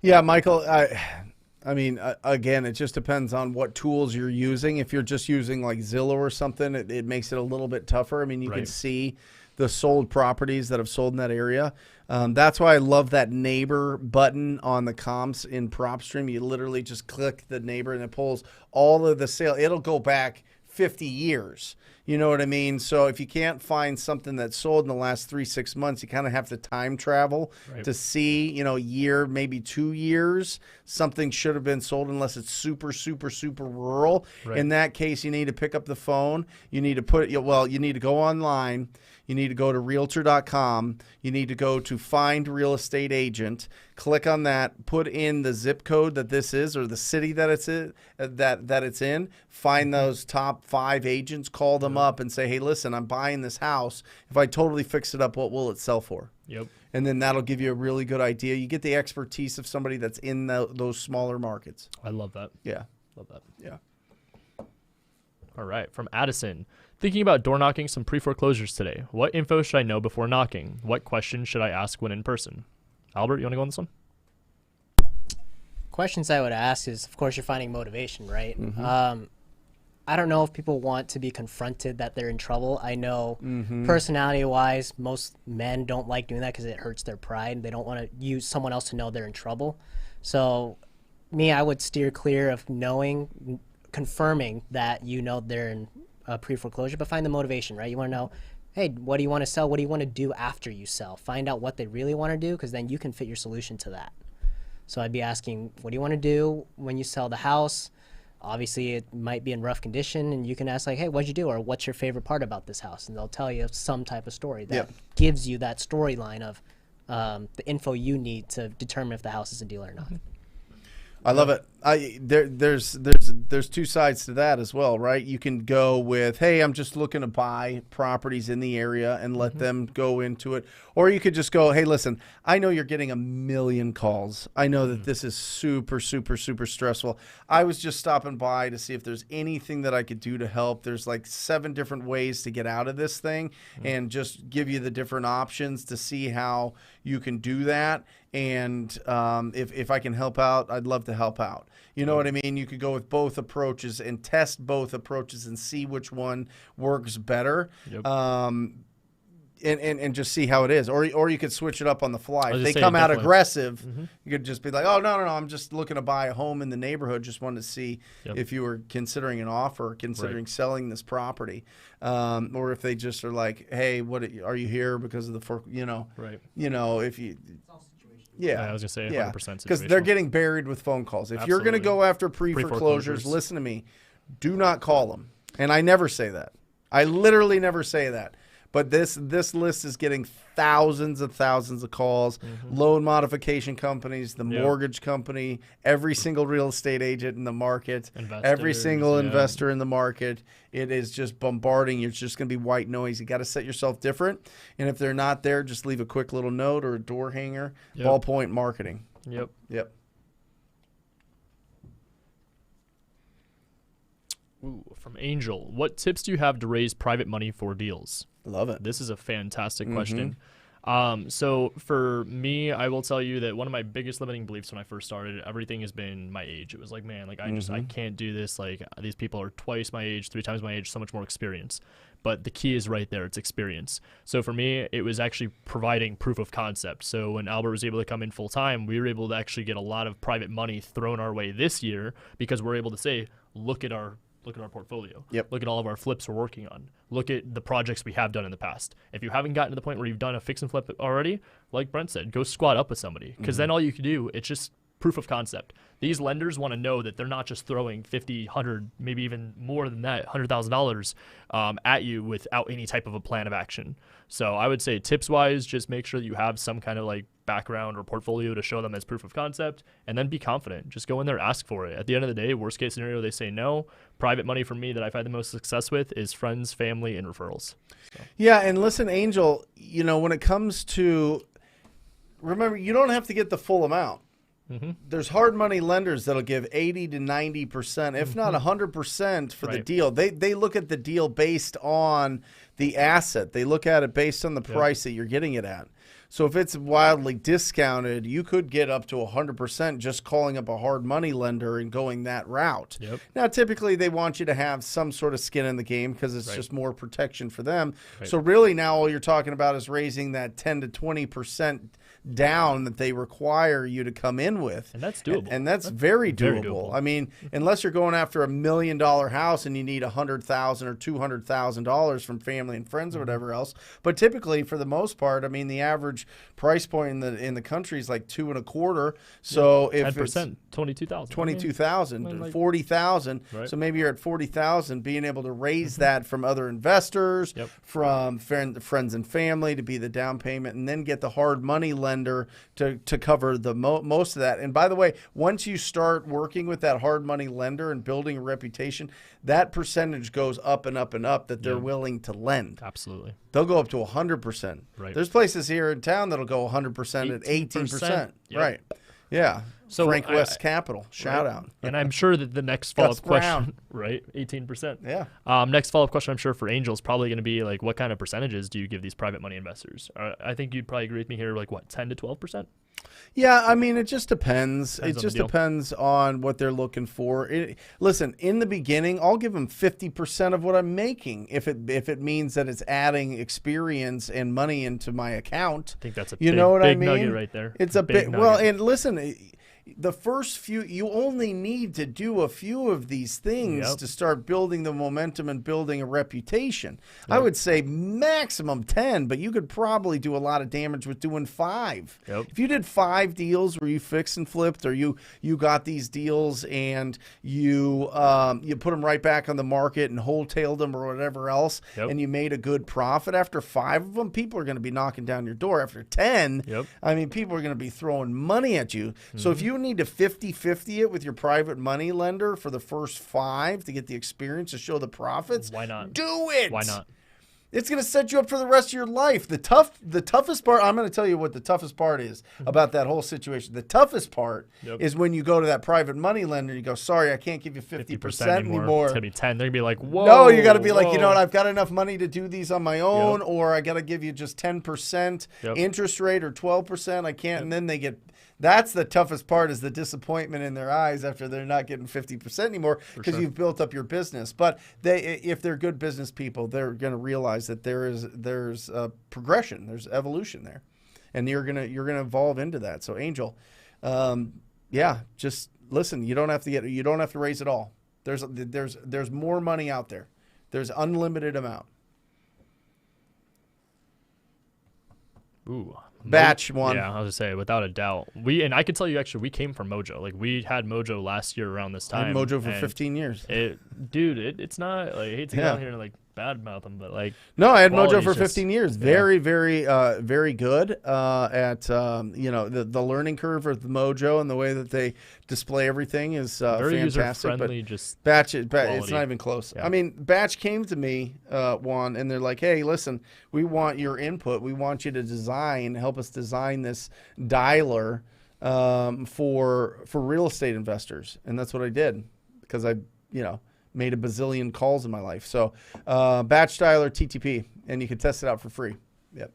Yeah, Michael. I mean, again, it just depends on what tools you're using. If you're just using like Zillow or something, it makes it a little bit tougher. I mean, you can see the sold properties that have sold in that area. That's why I love that neighbor button on the comps in PropStream. You literally just click the neighbor and it pulls all of the sale. It'll go back 50 years. You know what I mean? So if you can't find something that's sold in the last 3-6 months, you kind of have to time travel to see, you know, a year, maybe 2 years, something should have been sold unless it's super, super, super rural. In that case, you need to pick up the phone. You need to you need to go online. You need to go to realtor.com. You need to go to find real estate agent. Click on that. Put in the zip code that this is or the city that it's in. That it's in. Find those top 5 agents. Call them up and say, "Hey, listen, I'm buying this house. If I totally fix it up, what will it sell for?" Yep. And then that'll give you a really good idea. You get the expertise of somebody that's in those smaller markets. I love that. Yeah. Love that. Yeah. All right, from Addison. Thinking about door knocking some pre-foreclosures today. What info should I know before knocking? What questions should I ask when in person? Albert, you want to go on this one? Questions I would ask is, of course, you're finding motivation, right? I don't know if people want to be confronted that they're in trouble. I know personality-wise, most men don't like doing that because it hurts their pride. They don't want to use someone else to know they're in trouble. So me, I would steer clear of confirming that you know they're in pre-foreclosure, but find the motivation, right? You want to know, hey, what do you want to sell? What do you want to do after you sell? Find out what they really want to do, because then you can fit your solution to that. So I'd be asking, what do you want to do when you sell the house? Obviously, it might be in rough condition, and you can ask, like, hey, what'd you do? Or what's your favorite part about this house? And they'll tell you some type of story that gives you that storyline of the info you need to determine if the house is a deal or not. I love it. There's two sides to that as well, right? You can go with, hey, I'm just looking to buy properties in the area and let them go into it. Or you could just go, hey, listen, I know you're getting 1 million calls. I know that this is super, super, super stressful. I was just stopping by to see if there's anything that I could do to help. There's like 7 different ways to get out of this thing and just give you the different options to see how you can do that. And if I can help out, I'd love to help out. You know what I mean? You could go with both approaches and test both approaches and see which one works better. And just see how it is. Or you could switch it up on the fly. If they come out aggressive, you could just be like, oh, no, I'm just looking to buy a home in the neighborhood. Just wanted to see if you were considering an offer, considering selling this property. Or if they just are like, hey, what are you here because of the, you know, if you... Yeah, I was going to say 100% because they're getting buried with phone calls. If you're going to go after pre-foreclosures, listen to me. Do not call them. And I never say that. I literally never say that. But this list is getting thousands of calls. Loan modification companies, the mortgage company, every single real estate agent in the market, every single investor in the market. It is just bombarding. It's just going to be white noise. You got to set yourself different. And if they're not there, just leave a quick little note or a door hanger. Ballpoint marketing. Yep. Ooh, from Angel, what tips do you have to raise private money for deals? Love it. This is a fantastic question. So for me, I will tell you that one of my biggest limiting beliefs when I first started, everything has been my age. It was like, man, like I can't do this. Like these people are twice my age, 3 times my age, so much more experience. But the key is right there. It's experience. So for me, it was actually providing proof of concept. So when Albert was able to come in full time, we were able to actually get a lot of private money thrown our way this year because we're able to say, look at our portfolio. Look at all of our flips we're working on. Look at the projects we have done in the past. If you haven't gotten to the point where you've done a fix and flip already, like Brent said, go squat up with somebody because then all you can do, it's just proof of concept. These lenders want to know that they're not just throwing $50, $100, maybe even more than that, $100,000 at you without any type of a plan of action. So I would say tips-wise, just make sure that you have some kind of like background or portfolio to show them as proof of concept, and then be confident. Just go in there, ask for it. At the end of the day, worst case scenario, they say no. Private money for me that I've had the most success with is friends, family, and referrals. So. Yeah, and listen, Angel, when it comes to, remember, you don't have to get the full amount. There's hard money lenders that'll give 80 to 90%, if not 100% for the deal. They look at the deal based on the asset. They look at it based on the price that you're getting it at. So if it's wildly discounted, you could get up to 100% just calling up a hard money lender and going that route. Now, typically, they want you to have some sort of skin in the game because it's just more protection for them. So really now all you're talking about is raising that 10 to 20% down that they require you to come in with. And that's doable. And that's very doable. I mean, unless you're going after $1 million house and you need $100,000 or $200,000 from family and friends or whatever else. But typically, for the most part, I mean, the average price point in the country is like 2.25. So if 10%, 22,000. 22,000, 40,000. So maybe you're at 40,000, being able to raise that from other investors, from friends and family to be the down payment, and then get the hard money lender to cover the most of that. And by the way, once you start working with that hard money lender and building a reputation, that percentage goes up and up and up that they're willing to lend. Absolutely. They'll go up to 100%. There's places here in town that'll go 100% at 18%. Right. Yeah. So Frank West Capital, shout out. And I'm sure that the next follow-up question, 18%. Yeah. Next follow-up question, I'm sure for Angel is probably going to be like, what kind of percentages do you give these private money investors? I think you'd probably agree with me here, like what, 10 to 12%? Yeah, I mean, it just depends. It just depends on what they're looking for. Listen, in the beginning, I'll give them 50% of what I'm making if it means that it's adding experience and money into my account. I think that's a big nugget right there. It's a big nugget. Well, and listen, the first few, you only need to do a few of these things to start building the momentum and building a reputation. I would say maximum 10, but you could probably do a lot of damage with doing 5. If you did 5 deals where you fixed and flipped, or you got these deals and you put them right back on the market and wholetailed them or whatever else, and you made a good profit after 5 of them, people are going to be knocking down your door. After 10, I mean, people are going to be throwing money at you. So if you need to 50-50 it with your private money lender for the first 5 to get the experience to show the profits, why not? Do it. Why not? It's going to set you up for the rest of your life. The toughest part, I'm going to tell you what the toughest part is about that whole situation. The toughest part is when you go to that private money lender and you go, sorry, I can't give you 50% anymore. It's going to be 10. They're going to be like, whoa. No, you got to be like, you know what, I've got enough money to do these on my own, or I got to give you just 10% interest rate or 12%. I can't. And then they get, that's the toughest part, is the disappointment in their eyes after they're not getting 50% anymore because you've built up your business. But if they're good business people, they're going to realize that there's progression, there's evolution there, and you're gonna evolve into that. So Angel, just listen. You don't have to raise it all. There's more money out there. There's unlimited amount. Ooh. Batch one. Yeah, I was going to say, without a doubt. And I could tell you, actually, we came from Mojo. Like, we had Mojo last year around this time. I had Mojo for 15 years. It's not, like, I hate to go out here and, like, bad mouth them, but like No, I had Mojo quality's for just- 15 years. Very, very good at the learning curve of the Mojo and the way that they display everything is very user fantastic. friendly. Just Batch, it's quality. not even close. Yeah. I mean, Batch came to me, Juan, and they're like, "Hey, listen, we want your input. We want you to help us design this dialer for real estate investors." And that's what I did because I made a bazillion calls in my life. So Batch dialer TTP, and you can test it out for free. Yep.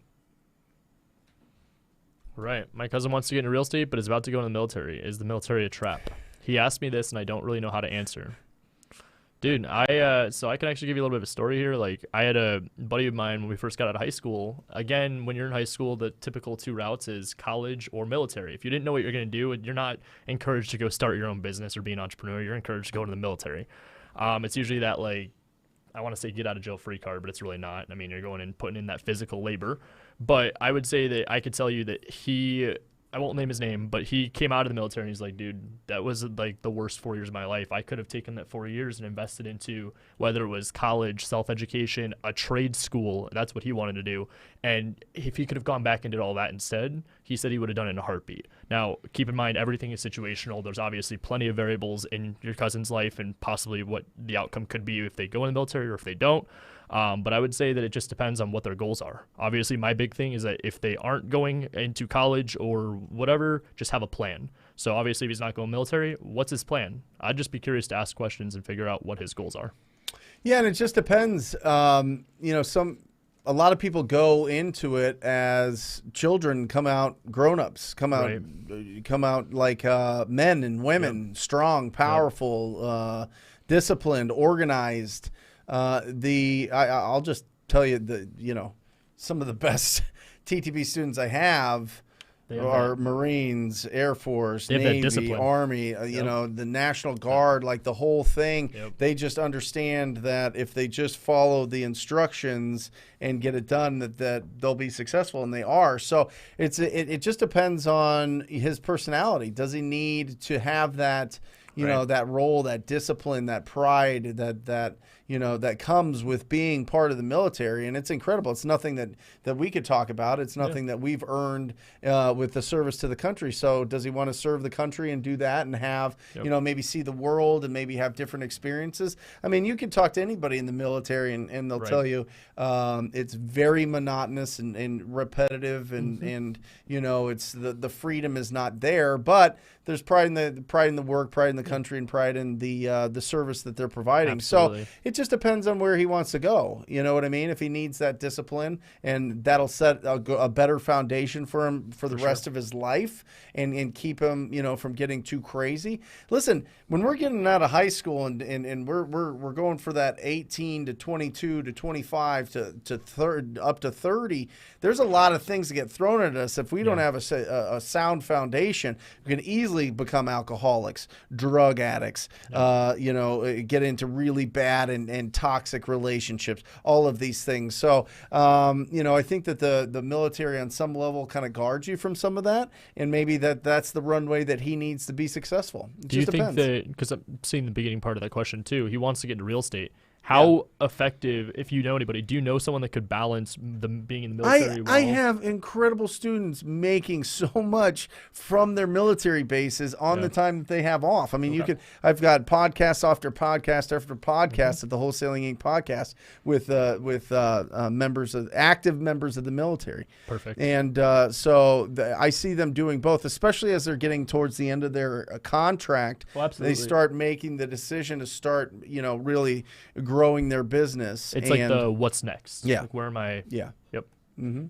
right. My cousin wants to get into real estate, but is about to go in the military. Is the military a trap? He asked me this, and I don't really know how to answer. Dude, so I can actually give you a little bit of a story here. Like, I had a buddy of mine when we first got out of high school. Again, when you're in high school, the typical two routes is college or military. If you didn't know what you're going to do, you're not encouraged to go start your own business or be an entrepreneur. You're encouraged to go into the military. It's usually that, like, I want to say get out of jail free card, but it's really not. I mean, you're going and putting in that physical labor. But I would say that I could tell you that I won't name his name, but he came out of the military and he's like, dude, that was like the worst 4 years of my life. I could have taken that 4 years and invested into whether it was college, self-education, a trade school. That's what he wanted to do. And if he could have gone back and did all that instead, he said he would have done it in a heartbeat. Now, keep in mind, everything is situational. There's obviously plenty of variables in your cousin's life and possibly what the outcome could be if they go in the military or if they don't. But I would say that it just depends on what their goals are. Obviously, my big thing is that if they aren't going into college or whatever, just have a plan. So obviously, if he's not going military, what's his plan? I'd just be curious to ask questions and figure out what his goals are. Yeah, and it just depends. A lot of people go into it as children, come out grown-ups, come out like men and women, strong, powerful, disciplined, organized. I'll just tell you some of the best TTP students I have are Marines, Air Force, Navy, Army, the National Guard, like the whole thing. Yep. They just understand that if they just follow the instructions and get it done, that they'll be successful, and they are. So it just depends on his personality. Does he need to have that, that role, that discipline, that pride, that comes with being part of the military? And it's incredible. It's nothing that we could talk about. It's nothing that we've earned with the service to the country. So does he want to serve the country and do that and have, maybe see the world and maybe have different experiences? I mean, you can talk to anybody in the military and they'll tell you it's very monotonous and repetitive and it's the freedom is not there, but there's pride in the work, pride in the country, and pride in the service that they're providing. Absolutely. So it just depends on where he wants to go. You know what I mean? If he needs that discipline, and that'll set a better foundation for him for the rest of his life, and keep him, from getting too crazy. Listen, when we're getting out of high school and we're going for that 18 to 22 to 25 to up to 30, there's a lot of things that get thrown at us. If we don't have a sound foundation, we can easily become alcoholics, drug addicts, get into really bad and toxic relationships, all of these things. So, I think that the military on some level kind of guards you from some of that, and maybe that's the runway that he needs to be successbeing. Do you think that, because I'm seeing the beginning part of that question too, he wants to get into real estate. How effective, if you know anybody, do you know someone that could balance being in the military well? I have incredible students making so much from their military bases on the time that they have off. I mean, I've got podcasts after podcast after podcast at the Wholesaling Inc. podcast with active members of the military. Perfect. And I see them doing both, especially as they're getting towards the end of their contract. Oh, absolutely. They start making the decision to start, really growing their business. It's like the what's next. Yeah. Like, where am I? Yeah. Yep. Mm-hmm.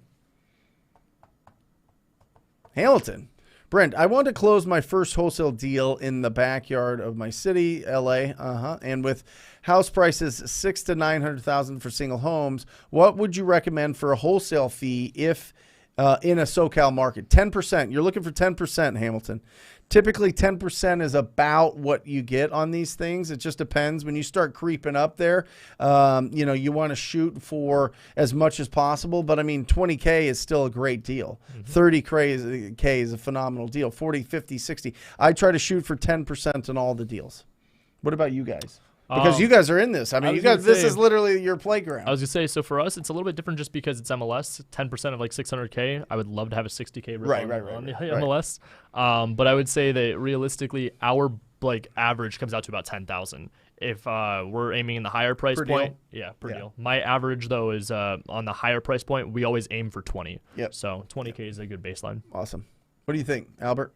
Hamilton. Brent, I want to close my first wholesale deal in the backyard of my city, LA. And with house prices $600,000 to $900,000 for single homes, what would you recommend for a wholesale fee if in a SoCal market? 10%. You're looking for 10%, Hamilton. Typically, 10% is about what you get on these things. It just depends. When you start creeping up there, you want to shoot for as much as possible. But, I mean, 20K is still a great deal. 30K is a phenomenal deal. 40, 50, 60. I try to shoot for 10% on all the deals. What about you guys? Because you guys are in this. I mean, was you guys. gonna This say- is literally your playground. I was gonna say, so for us, it's a little bit different just because it's MLS. 10% of like 600K. I would love to have a 60K rip Right, on, right, right, on the right. MLS. But I would say that realistically, our like average comes out to about 10,000. If we're aiming in the higher price Per point, deal? yeah, per Yeah. deal. My average though is on the higher price point. We always aim for 20. Yep. So 20K is a good baseline. Awesome. What do you think, Albert?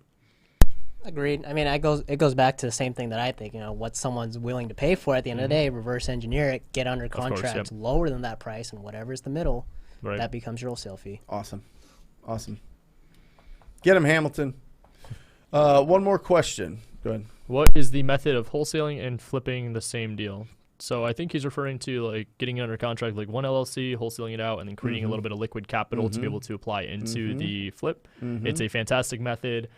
Agreed. I mean, it goes back to the same thing that I think. What someone's willing to pay for at the end of the day, reverse engineer it, get under course, contract yep. lower than that price, and whatever's the middle, Right. that becomes your wholesale fee. Awesome. Get him, Hamilton. One more question. Go ahead. What is the method of wholesaling and flipping the same deal? So I think he's referring to like getting it under contract, like one LLC, wholesaling it out, and then creating a little bit of liquid capital to be able to apply into the flip. It's a fantastic method.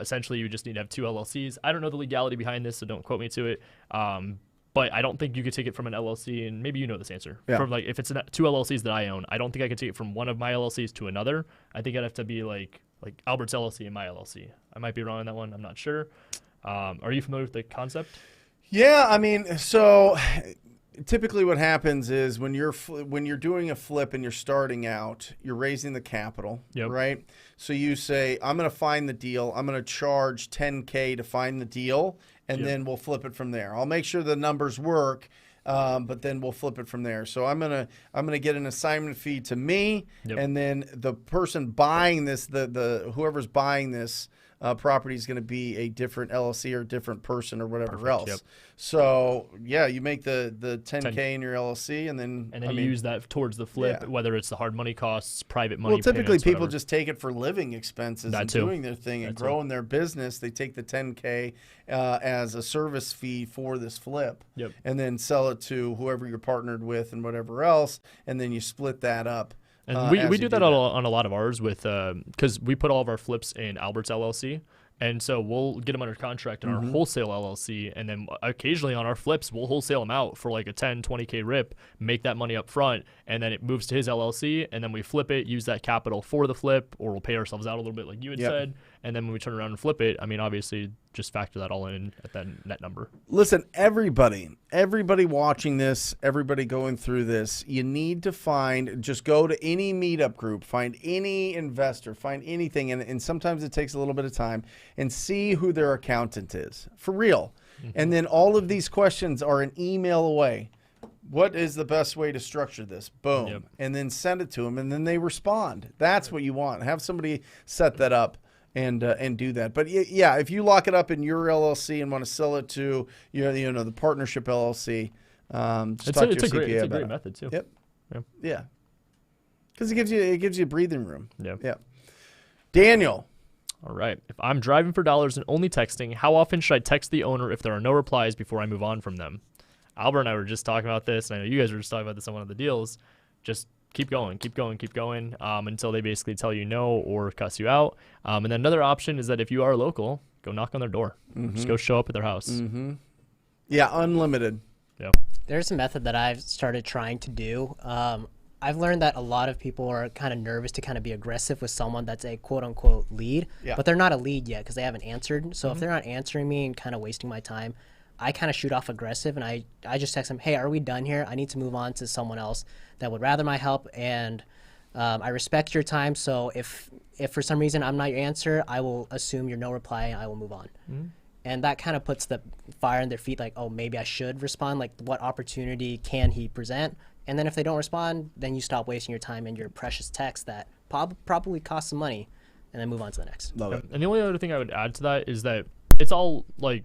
Essentially, you just need to have 2 LLCs. I don't know the legality behind this, so don't quote me to it. But I don't think you could take it from an LLC, and maybe you know this answer. Yeah. From like if it's 2 LLCs that I own, I don't think I could take it from one of my LLCs to another. I think I'd have to be like Albert's LLC and my LLC. I might be wrong on that one. I'm not sure. Are you familiar with the concept? Yeah, I mean, so typically what happens is when you're doing a flip and you're starting out, you're raising the capital, Yep. right? So you say, I'm going to find the deal. I'm going to charge $10K to find the deal, and Yep. then we'll flip it from there. I'll make sure the numbers work, but then we'll flip it from there. So I'm gonna get an assignment fee to me, Yep. and then the person buying this, the whoever's buying this property is going to be a different LLC or a different person or whatever Perfect, else. yep. So yeah, you make the 10K in your LLC, and then And then you use that towards the flip, yeah. whether it's the hard money costs, private money. well, typically payments, people whatever. just take it for living expenses That and too. doing their thing and That too. growing their business. They take the 10K as a service fee for this flip, Yep. and then sell it to whoever you're partnered with and whatever else, and then you split that up. And as we you do that on a lot of ours with because we put all of our flips in Albert's LLC. And so we'll get them under contract in our wholesale LLC. And then occasionally on our flips, we'll wholesale them out for like a 10, 20K rip, make that money up front. And then it moves to his LLC. And then we flip it, use that capital for the flip, or we'll pay ourselves out a little bit like you had Yep. said. And then when we turn around and flip it, I mean, obviously just factor that all in at that net number. Listen, everybody watching this, everybody going through this, you need to just go to any meetup group, find any investor, find anything, and sometimes it takes a little bit of time, and see who their accountant is, for real. And then all of these questions are an email away. What is the best way to structure this? Boom. Yep. And then send it to them, and then they respond. That's what you want. Have somebody set that up and do that. But yeah, if you lock it up in your LLC and want to sell it to the partnership LLC, just talk to your It's a CPA about great it. method too. Yep. Yeah. Yeah. Because it gives you breathing room. Yeah. Yeah. Daniel. All right. If I'm driving for dollars and only texting, how often should I text the owner if there are no replies before I move on from them? Albert and I were just talking about this, and I know you guys were just talking about this on one of the deals. Just keep going until they basically tell you no or cuss you out. And then another option is that if you are local, go knock on their door. Just go show up at their house. Yeah, unlimited. Yeah. There's a method that I've started trying to do. I've learned that a lot of people are kind of nervous to kind of be aggressive with someone that's a quote unquote lead, Yeah. but they're not a lead yet because they haven't answered. So if they're not answering me and kind of wasting my time, I kind of shoot off aggressive and I just text them, hey, are we done here? I need to move on to someone else that would rather my help. And I respect your time. So if for some reason I'm not your answer, I will assume you're no reply and I will move on. And that kind of puts the fire in their feet, like, oh, maybe I should respond. Like, what opportunity can he present? And then if they don't respond, then you stop wasting your time and your precious text that probably costs some money, and then move on to the next. Love it. And the only other thing I would add to that is that it's all like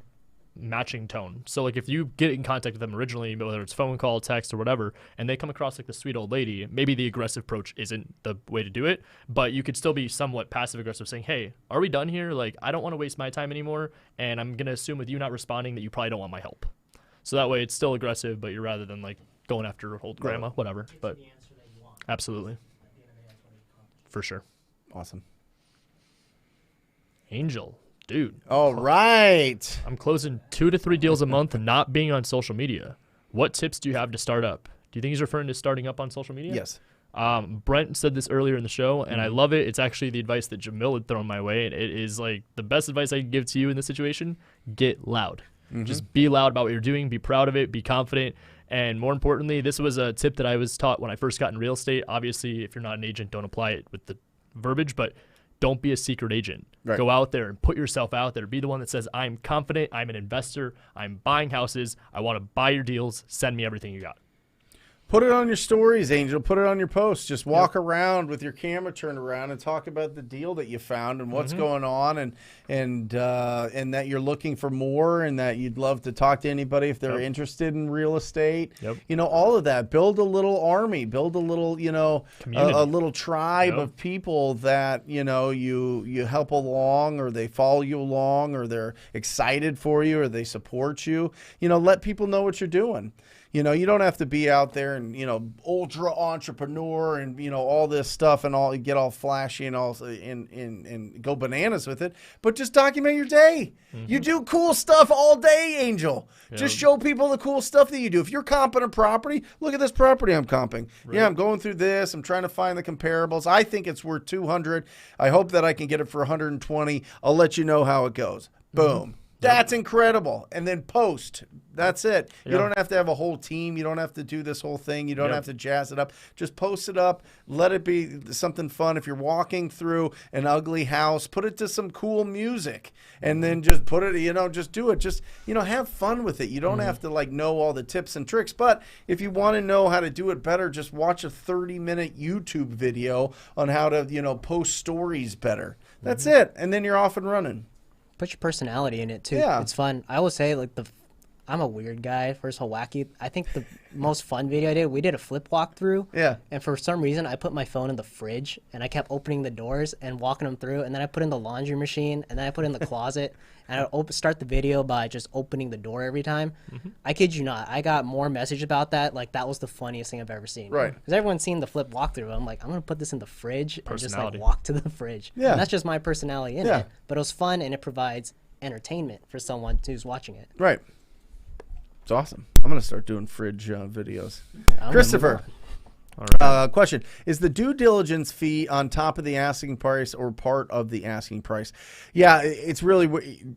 matching tone. So like if you get in contact with them originally, whether it's phone call, text, or whatever, and they come across like the sweet old lady, maybe the aggressive approach isn't the way to do it, but you could still be somewhat passive aggressive saying, hey, are we done here? Like, I don't want to waste my time anymore, and I'm going to assume with you not responding that you probably don't want my help. So that way it's still aggressive, but you're rather than like going after old grandma, whatever. But absolutely. For sure. Awesome. Angel. Dude, All right. I'm closing 2 to 3 deals a month and not being on social media. What tips do you have to start up? Do you think he's referring to starting up on social media? Yes. Brent said this earlier in the show, and I love it. It's actually the advice that Jamil had thrown my way, and it is like the best advice I can give to you in this situation. Get loud. Just be loud about what you're doing, be proud of it, be confident. And more importantly, this was a tip that I was taught when I first got in real estate. Obviously, if you're not an agent, don't apply it with the verbiage, but don't be a secret agent. Right. Go out there and put yourself out there. Be the one that says, I'm confident, I'm an investor, I'm buying houses, I want to buy your deals, send me everything you got. Put it on your stories, Angel. Put it on your posts. Just walk around with your camera turned around and talk about the deal that you found and what's going on, and that you're looking for more, and that you'd love to talk to anybody if they're interested in real estate. You know, all of that. Build a little army. Build a little, you know, a little tribe of people that, you know, you help along, or they follow you along, or they're excited for you, or they support you. You know, let people know what you're doing. You know, you don't have to be out there and, you know, ultra entrepreneur and, you know, all this stuff and all, get all flashy and all and go bananas with it. But just document your day. You do cool stuff all day, Angel. Just show people the cool stuff that you do. If you're comping a property, look at this property I'm comping. Yeah, I'm going through this. I'm trying to find the comparables. I think it's worth 200. I hope that I can get it for 120. I'll let you know how it goes. Boom. That's incredible. And then post. That's it. You don't have to have a whole team. You don't have to do this whole thing. You don't have to jazz it up. Just post it up. Let it be something fun. If you're walking through an ugly house, put it to some cool music. And then just put it, you know, just do it. Just, you know, have fun with it. You don't have to, like, know all the tips and tricks. But if you want to know how to do it better, just watch a 30-minute YouTube video on how to, you know, post stories better. That's it. And then you're off and running. Put your personality in it too. Yeah. It's fun. I will say, like, I'm a weird guy. First of all, wacky. I think the most fun video I did, we did a flip walkthrough. Yeah. And for some reason, I put my phone in the fridge, and I kept opening the doors and walking them through. And then I put in the laundry machine, and then I put in the closet. And I start the video by just opening the door every time. I kid you not. I got more message about that. Like, that was the funniest thing I've ever seen. Right. Because everyone's seen the flip walkthrough. I'm like, I'm going to put this in the fridge and just, like, Personality. walk to the fridge. Yeah. And that's just my personality in Yeah. it. But it was fun, and it provides entertainment for someone who's watching it. Right. It's awesome. I'm going to start doing fridge videos. Christopher, question. Is the due diligence fee on top of the asking price or part of the asking price? Yeah, it's really,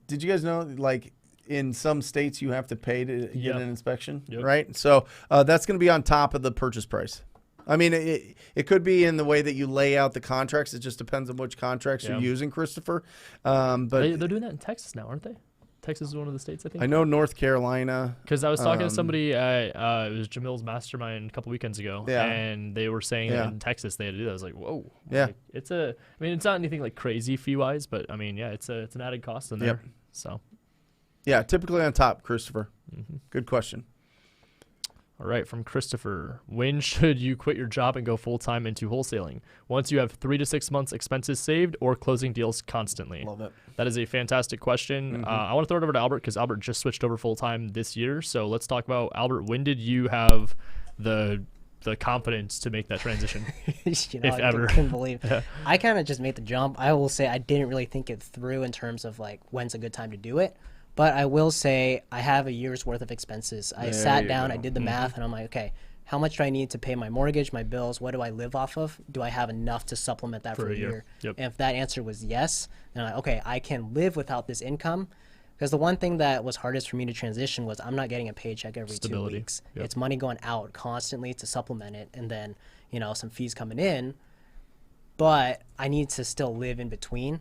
did you guys know, like, in some states you have to pay to get an inspection, right? So that's going to be on top of the purchase price. I mean, it could be in the way that you lay out the contracts. It just depends on which contracts you're using, Christopher. But They're doing that in Texas now, aren't they? Texas is one of the states, I think. I know North Carolina. Because I was talking to somebody at it was Jamil's mastermind a couple weekends ago, and they were saying that in Texas they had to do that. I was like, whoa. Yeah. Like, I mean, it's not anything like crazy fee-wise, but I mean, yeah, it's an added cost in there. So. Yeah, typically on top, Christopher. Good question. All right, from Christopher. When should you quit your job and go full-time into wholesaling? Once you have 3 to 6 months expenses saved or closing deals constantly? Love it. That is a fantastic question. I want to throw it over to Albert because Albert just switched over full-time this year. So let's talk about, Albert, when did you have the confidence to make that transition, You know, if ever? I couldn't believe. I kind of just made the jump. I will say I didn't really think it through in terms of, like, when's a good time to do it. But I will say I have a year's worth of expenses. I sat down, I did the math, and I'm like, okay, how much do I need to pay my mortgage, my bills? What do I live off of? Do I have enough to supplement that for a year? Yep. And if that answer was yes, then I'm like, okay, I can live without this income. Because the one thing that was hardest for me to transition was I'm not getting a paycheck every Stability. 2 weeks. Yep. It's money going out constantly to supplement it, and then, you know, some fees coming in. But I need to still live in between.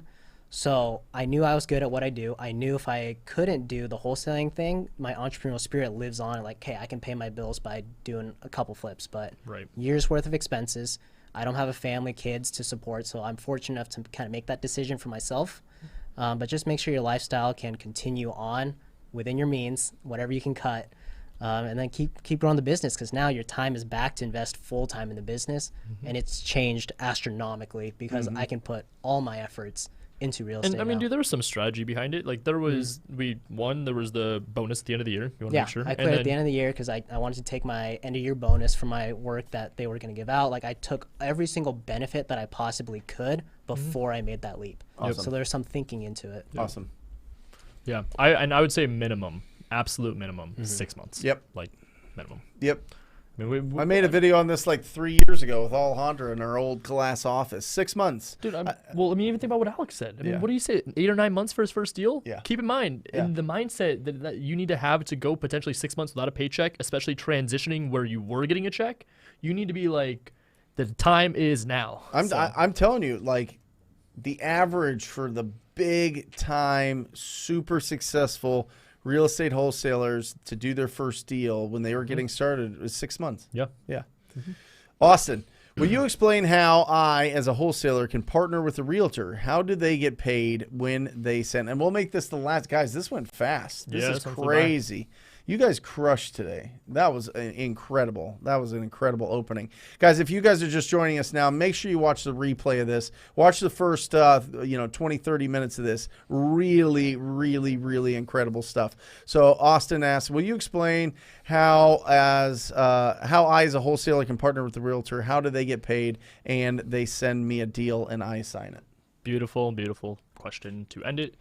So I knew I was good at what I do. I knew if I couldn't do the wholesaling thing, my entrepreneurial spirit lives on. Like, hey, I can pay my bills by doing a couple flips, but years worth of expenses. I don't have a family, kids to support, so I'm fortunate enough to kind of make that decision for myself. But just make sure your lifestyle can continue on within your means, whatever you can cut, and then keep growing the business, because now your time is back to invest full time in the business, and it's changed astronomically because I can put all my efforts into real estate. And I mean, now. dude, there was some strategy behind it. Like, there was there was the bonus at the end of the year. You want to make sure? I quit at the end of the year because I wanted to take my end of year bonus for my work that they were going to give out. Like, I took every single benefit that I possibly could before I made that leap. Awesome. So there's some thinking into it. Awesome. Yeah, I would say minimum, absolute minimum, 6 months. Yep. Like, minimum. Yep. I mean, I made a video on this like 3 years ago with Alejandra in our old glass office. 6 months. Dude, well, I mean, even think about what Alex said. I mean, Yeah. what do you say? 8 or 9 months for his first deal? Yeah. Keep in mind, Yeah. in the mindset that you need to have to go potentially 6 months without a paycheck, especially transitioning where you were getting a check, you need to be like, the time is now. I'm telling you, like, the average for the big time, super successful real estate wholesalers to do their first deal when they were getting started was 6 months. Yeah. Yeah. Austin, will you explain how I, as a wholesaler, can partner with a realtor? How do they get paid when they send? And we'll make this the last. Guys, this went fast. This Yeah, is this went by. crazy. You guys crushed today. That was incredible. That was an incredible opening. Guys, if you guys are just joining us now, make sure you watch the replay of this. Watch the first 20, 30 minutes of this. Really, really, really incredible stuff. So Austin asks, will you explain how I, as a wholesaler, can partner with the realtor? How do they get paid? And they send me a deal and I sign it. Beautiful, beautiful question to end it.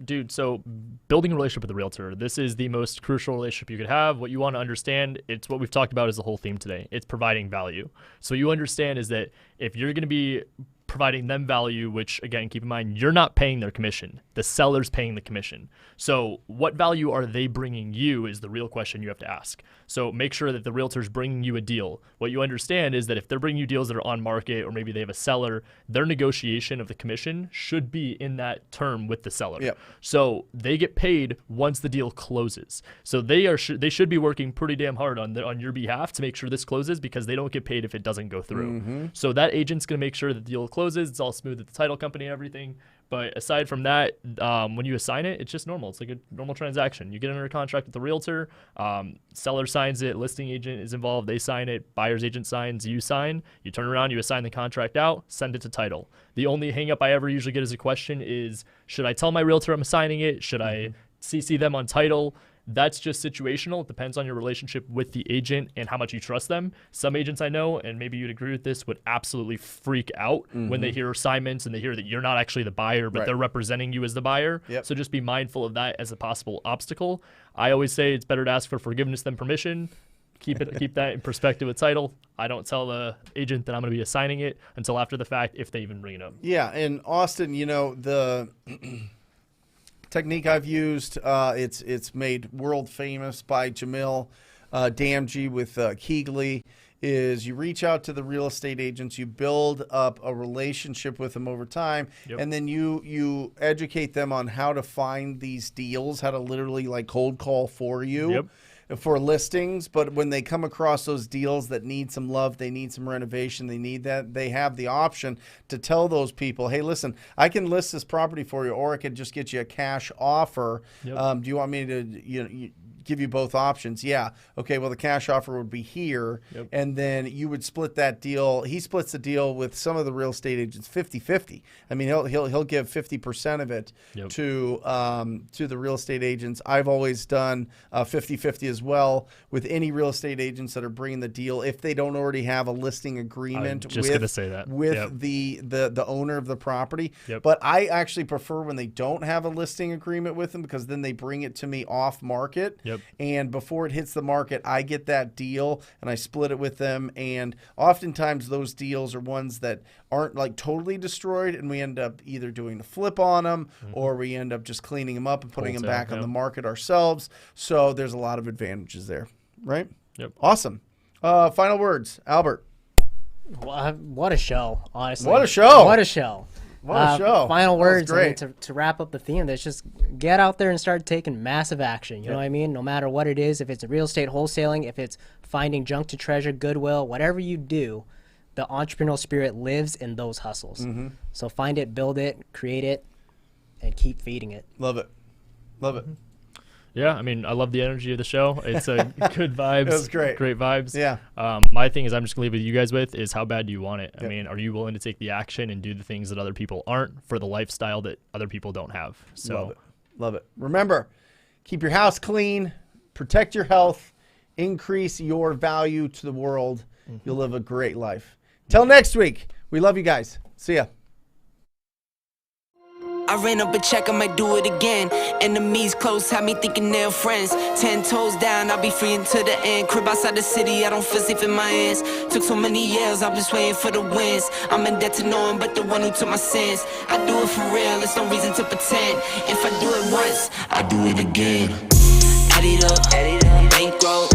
Dude, so building a relationship with a realtor, this is the most crucial relationship you could have. What you want to understand, it's what we've talked about is the whole theme today. It's providing value. So you understand is that if you're going to be providing them value, which again, keep in mind, you're not paying their commission. The seller's paying the commission. So what value are they bringing you is the real question you have to ask. So make sure that the realtor's bringing you a deal. What you understand is that if they're bringing you deals that are on market, or maybe they have a seller, their negotiation of the commission should be in that term with the seller. Yep. So they get paid once the deal closes. So they should be working pretty damn hard on your behalf to make sure this closes, because they don't get paid if it doesn't go through. So that agent's going to make sure that the deal closes. It's all smooth at the title company and everything. But aside from that, when you assign it, it's just normal. It's like a normal transaction. You get under a contract with the realtor, seller signs it, listing agent is involved, they sign it, buyer's agent signs, you sign, you turn around, you assign the contract out, send it to title. The only hang up I ever usually get as a question is, should I tell my realtor I'm assigning it? Should I CC them on title? That's just situational. It depends on your relationship with the agent and how much you trust them. Some agents I know, and maybe you'd agree with this, would absolutely freak out when they hear assignments and they hear that you're not actually the buyer, but they're representing you as the buyer. Yep. So just be mindful of that as a possible obstacle. I always say it's better to ask for forgiveness than permission. Keep that in perspective with title. I don't tell the agent that I'm going to be assigning it until after the fact, if they even bring it up. Yeah, and Austin, the technique I've used, it's made world famous by Jamil Damji with Keegley, is you reach out to the real estate agents, you build up a relationship with them over time, and then you educate them on how to find these deals, how to literally like cold call for you. For listings, but when they come across those deals that need some love, they need some renovation, they need that, they have the option to tell those people, hey, listen, I can list this property for you, or I could just get you a cash offer. Do you want me to give you both options? Yeah. Okay, well, the cash offer would be here, and then you would split that deal. He splits the deal with some of the real estate agents 50-50. I mean, he'll give 50% of it to the real estate agents. I've always done 50-50 as well with any real estate agents that are bringing the deal, if they don't already have a listing agreement with the owner of the property. But I actually prefer when they don't have a listing agreement with them, because then they bring it to me off market. And before it hits the market, I get that deal and I split it with them. And oftentimes those deals are ones that aren't like totally destroyed, and we end up either doing the flip on them, or we end up just cleaning them up and putting them back on the market ourselves. So there's a lot of advantages there, right? Awesome. Final words, Albert. What a show, honestly. What a show. What a show. What a show. Final words, great. to wrap up the theme, let's just get out there and start taking massive action. You know what I mean? No matter what it is, if it's real estate wholesaling, if it's finding junk to treasure, Goodwill, whatever you do, the entrepreneurial spirit lives in those hustles. So find it, build it, create it, and keep feeding it. Love it. Love it. Yeah, I mean, I love the energy of the show. It's a good vibes. It was great. Great vibes. Yeah. My thing is, I'm just going to leave with you guys with is, how bad do you want it? I mean, are you willing to take the action and do the things that other people aren't for the lifestyle that other people don't have? So Love it. Love it. Remember, keep your house clean, protect your health, increase your value to the world. You'll live a great life. Till next week, we love you guys. See ya. I ran up a check, I might do it again. Enemies close, had me thinking they're friends. 10 toes down, I'll be free until the end. Crib outside the city, I don't feel safe in my hands. Took so many years, I'm just waiting for the wins. I'm in debt to no one but the one who took my sins. I do it for real, there's no reason to pretend. If I do it once, I do it again. Add it up, bankroll,